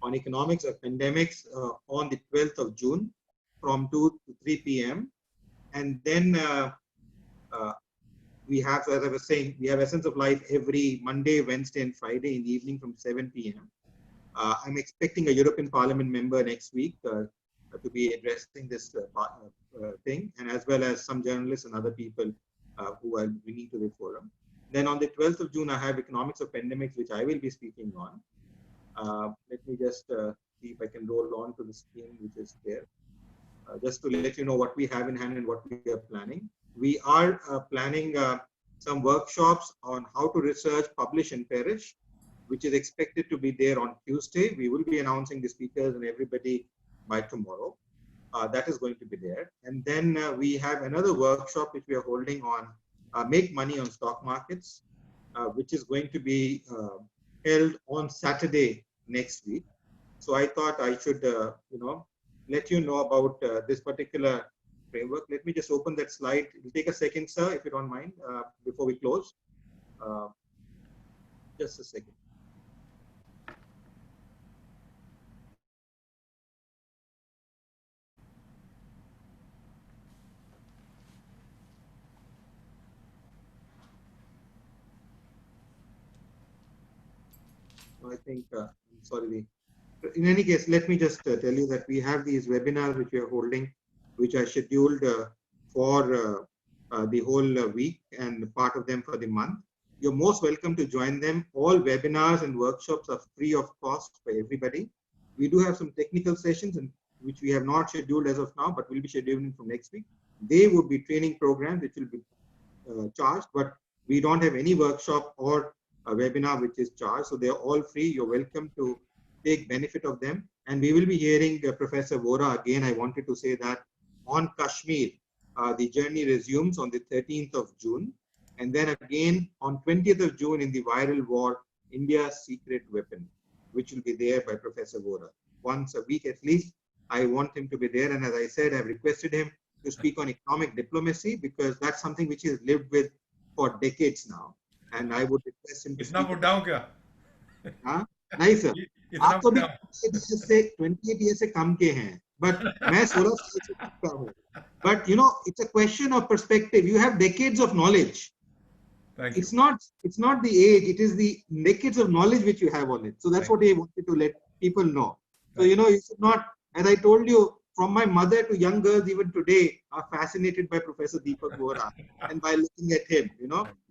Speaker 1: on economics of pandemics on the 12th of June from 2 to 3 p.m. And then we have, as I was saying, we have Essence of Life every Monday, Wednesday, and Friday in the evening from 7 p.m. I'm expecting a European Parliament member next week to be addressing this thing, and as well as some journalists and other people who are bringing to the forum. Then on the 12th of June, I have Economics of Pandemics, which I will be speaking on. Let me just see if I can roll on to the screen, which is there. Just to let you know what we have in hand and what we are planning. We are planning some workshops on how to research, publish, and perish, which is expected to be there on Tuesday. We will be announcing the speakers and everybody by tomorrow. That is going to be there. And then we have another workshop which we are holding on make money on stock markets, which is going to be held on Saturday next week. So I thought I should, let you know about this particular framework. Let me just open that slide. It will take a second, sir, if you don't mind, before we close. Just a second. I think, I'm sorry. In any case, let me just tell you that we have these webinars which we are holding, which are scheduled for the whole week and part of them for the month. You're most welcome to join them. All webinars and workshops are free of cost for everybody. We do have some technical sessions which we have not scheduled as of now, but we'll be scheduling from next week. They would be training programs which will be charged, but we don't have any workshop or a webinar which is charged. So they're all free. You're welcome to take benefit of them. And we will be hearing Professor Vora again. I wanted to say that on Kashmir, the journey resumes on the 13th of June. And then again on 20th of June in the viral war, India's secret weapon, which will be there by Professor Vora. Once a week at least, I want him to be there. And as I said, I've requested him to speak on economic diplomacy because that's something which he has lived with for decades now. And I would request him to speak. नहीं sir, आप तो भी 28 years से कम के हैं, but मैं 16 साल से का हूँ. But it's a question of perspective. You have decades of knowledge. It's not the age, it is the decades of knowledge which you have on it. So that's what I wanted to let people know. So you should not, as I told you, from my mother to young girls even today are fascinated by Professor Deepak Vora and by looking at him.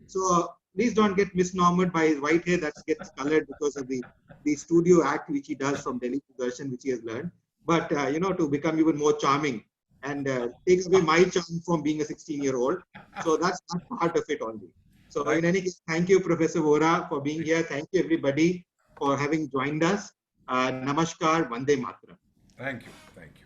Speaker 1: So please don't get misnomered by his white hair that gets colored because of the studio act which he does from Delhi to Darshan, which he has learned. But, to become even more charming and take away my charm from being a 16-year-old. So that's part of it only. So in any case, thank you, Professor Vora, for being here. Thank you, everybody, for having joined us. Namaskar, Vande Mataram.
Speaker 2: Thank you. Thank you.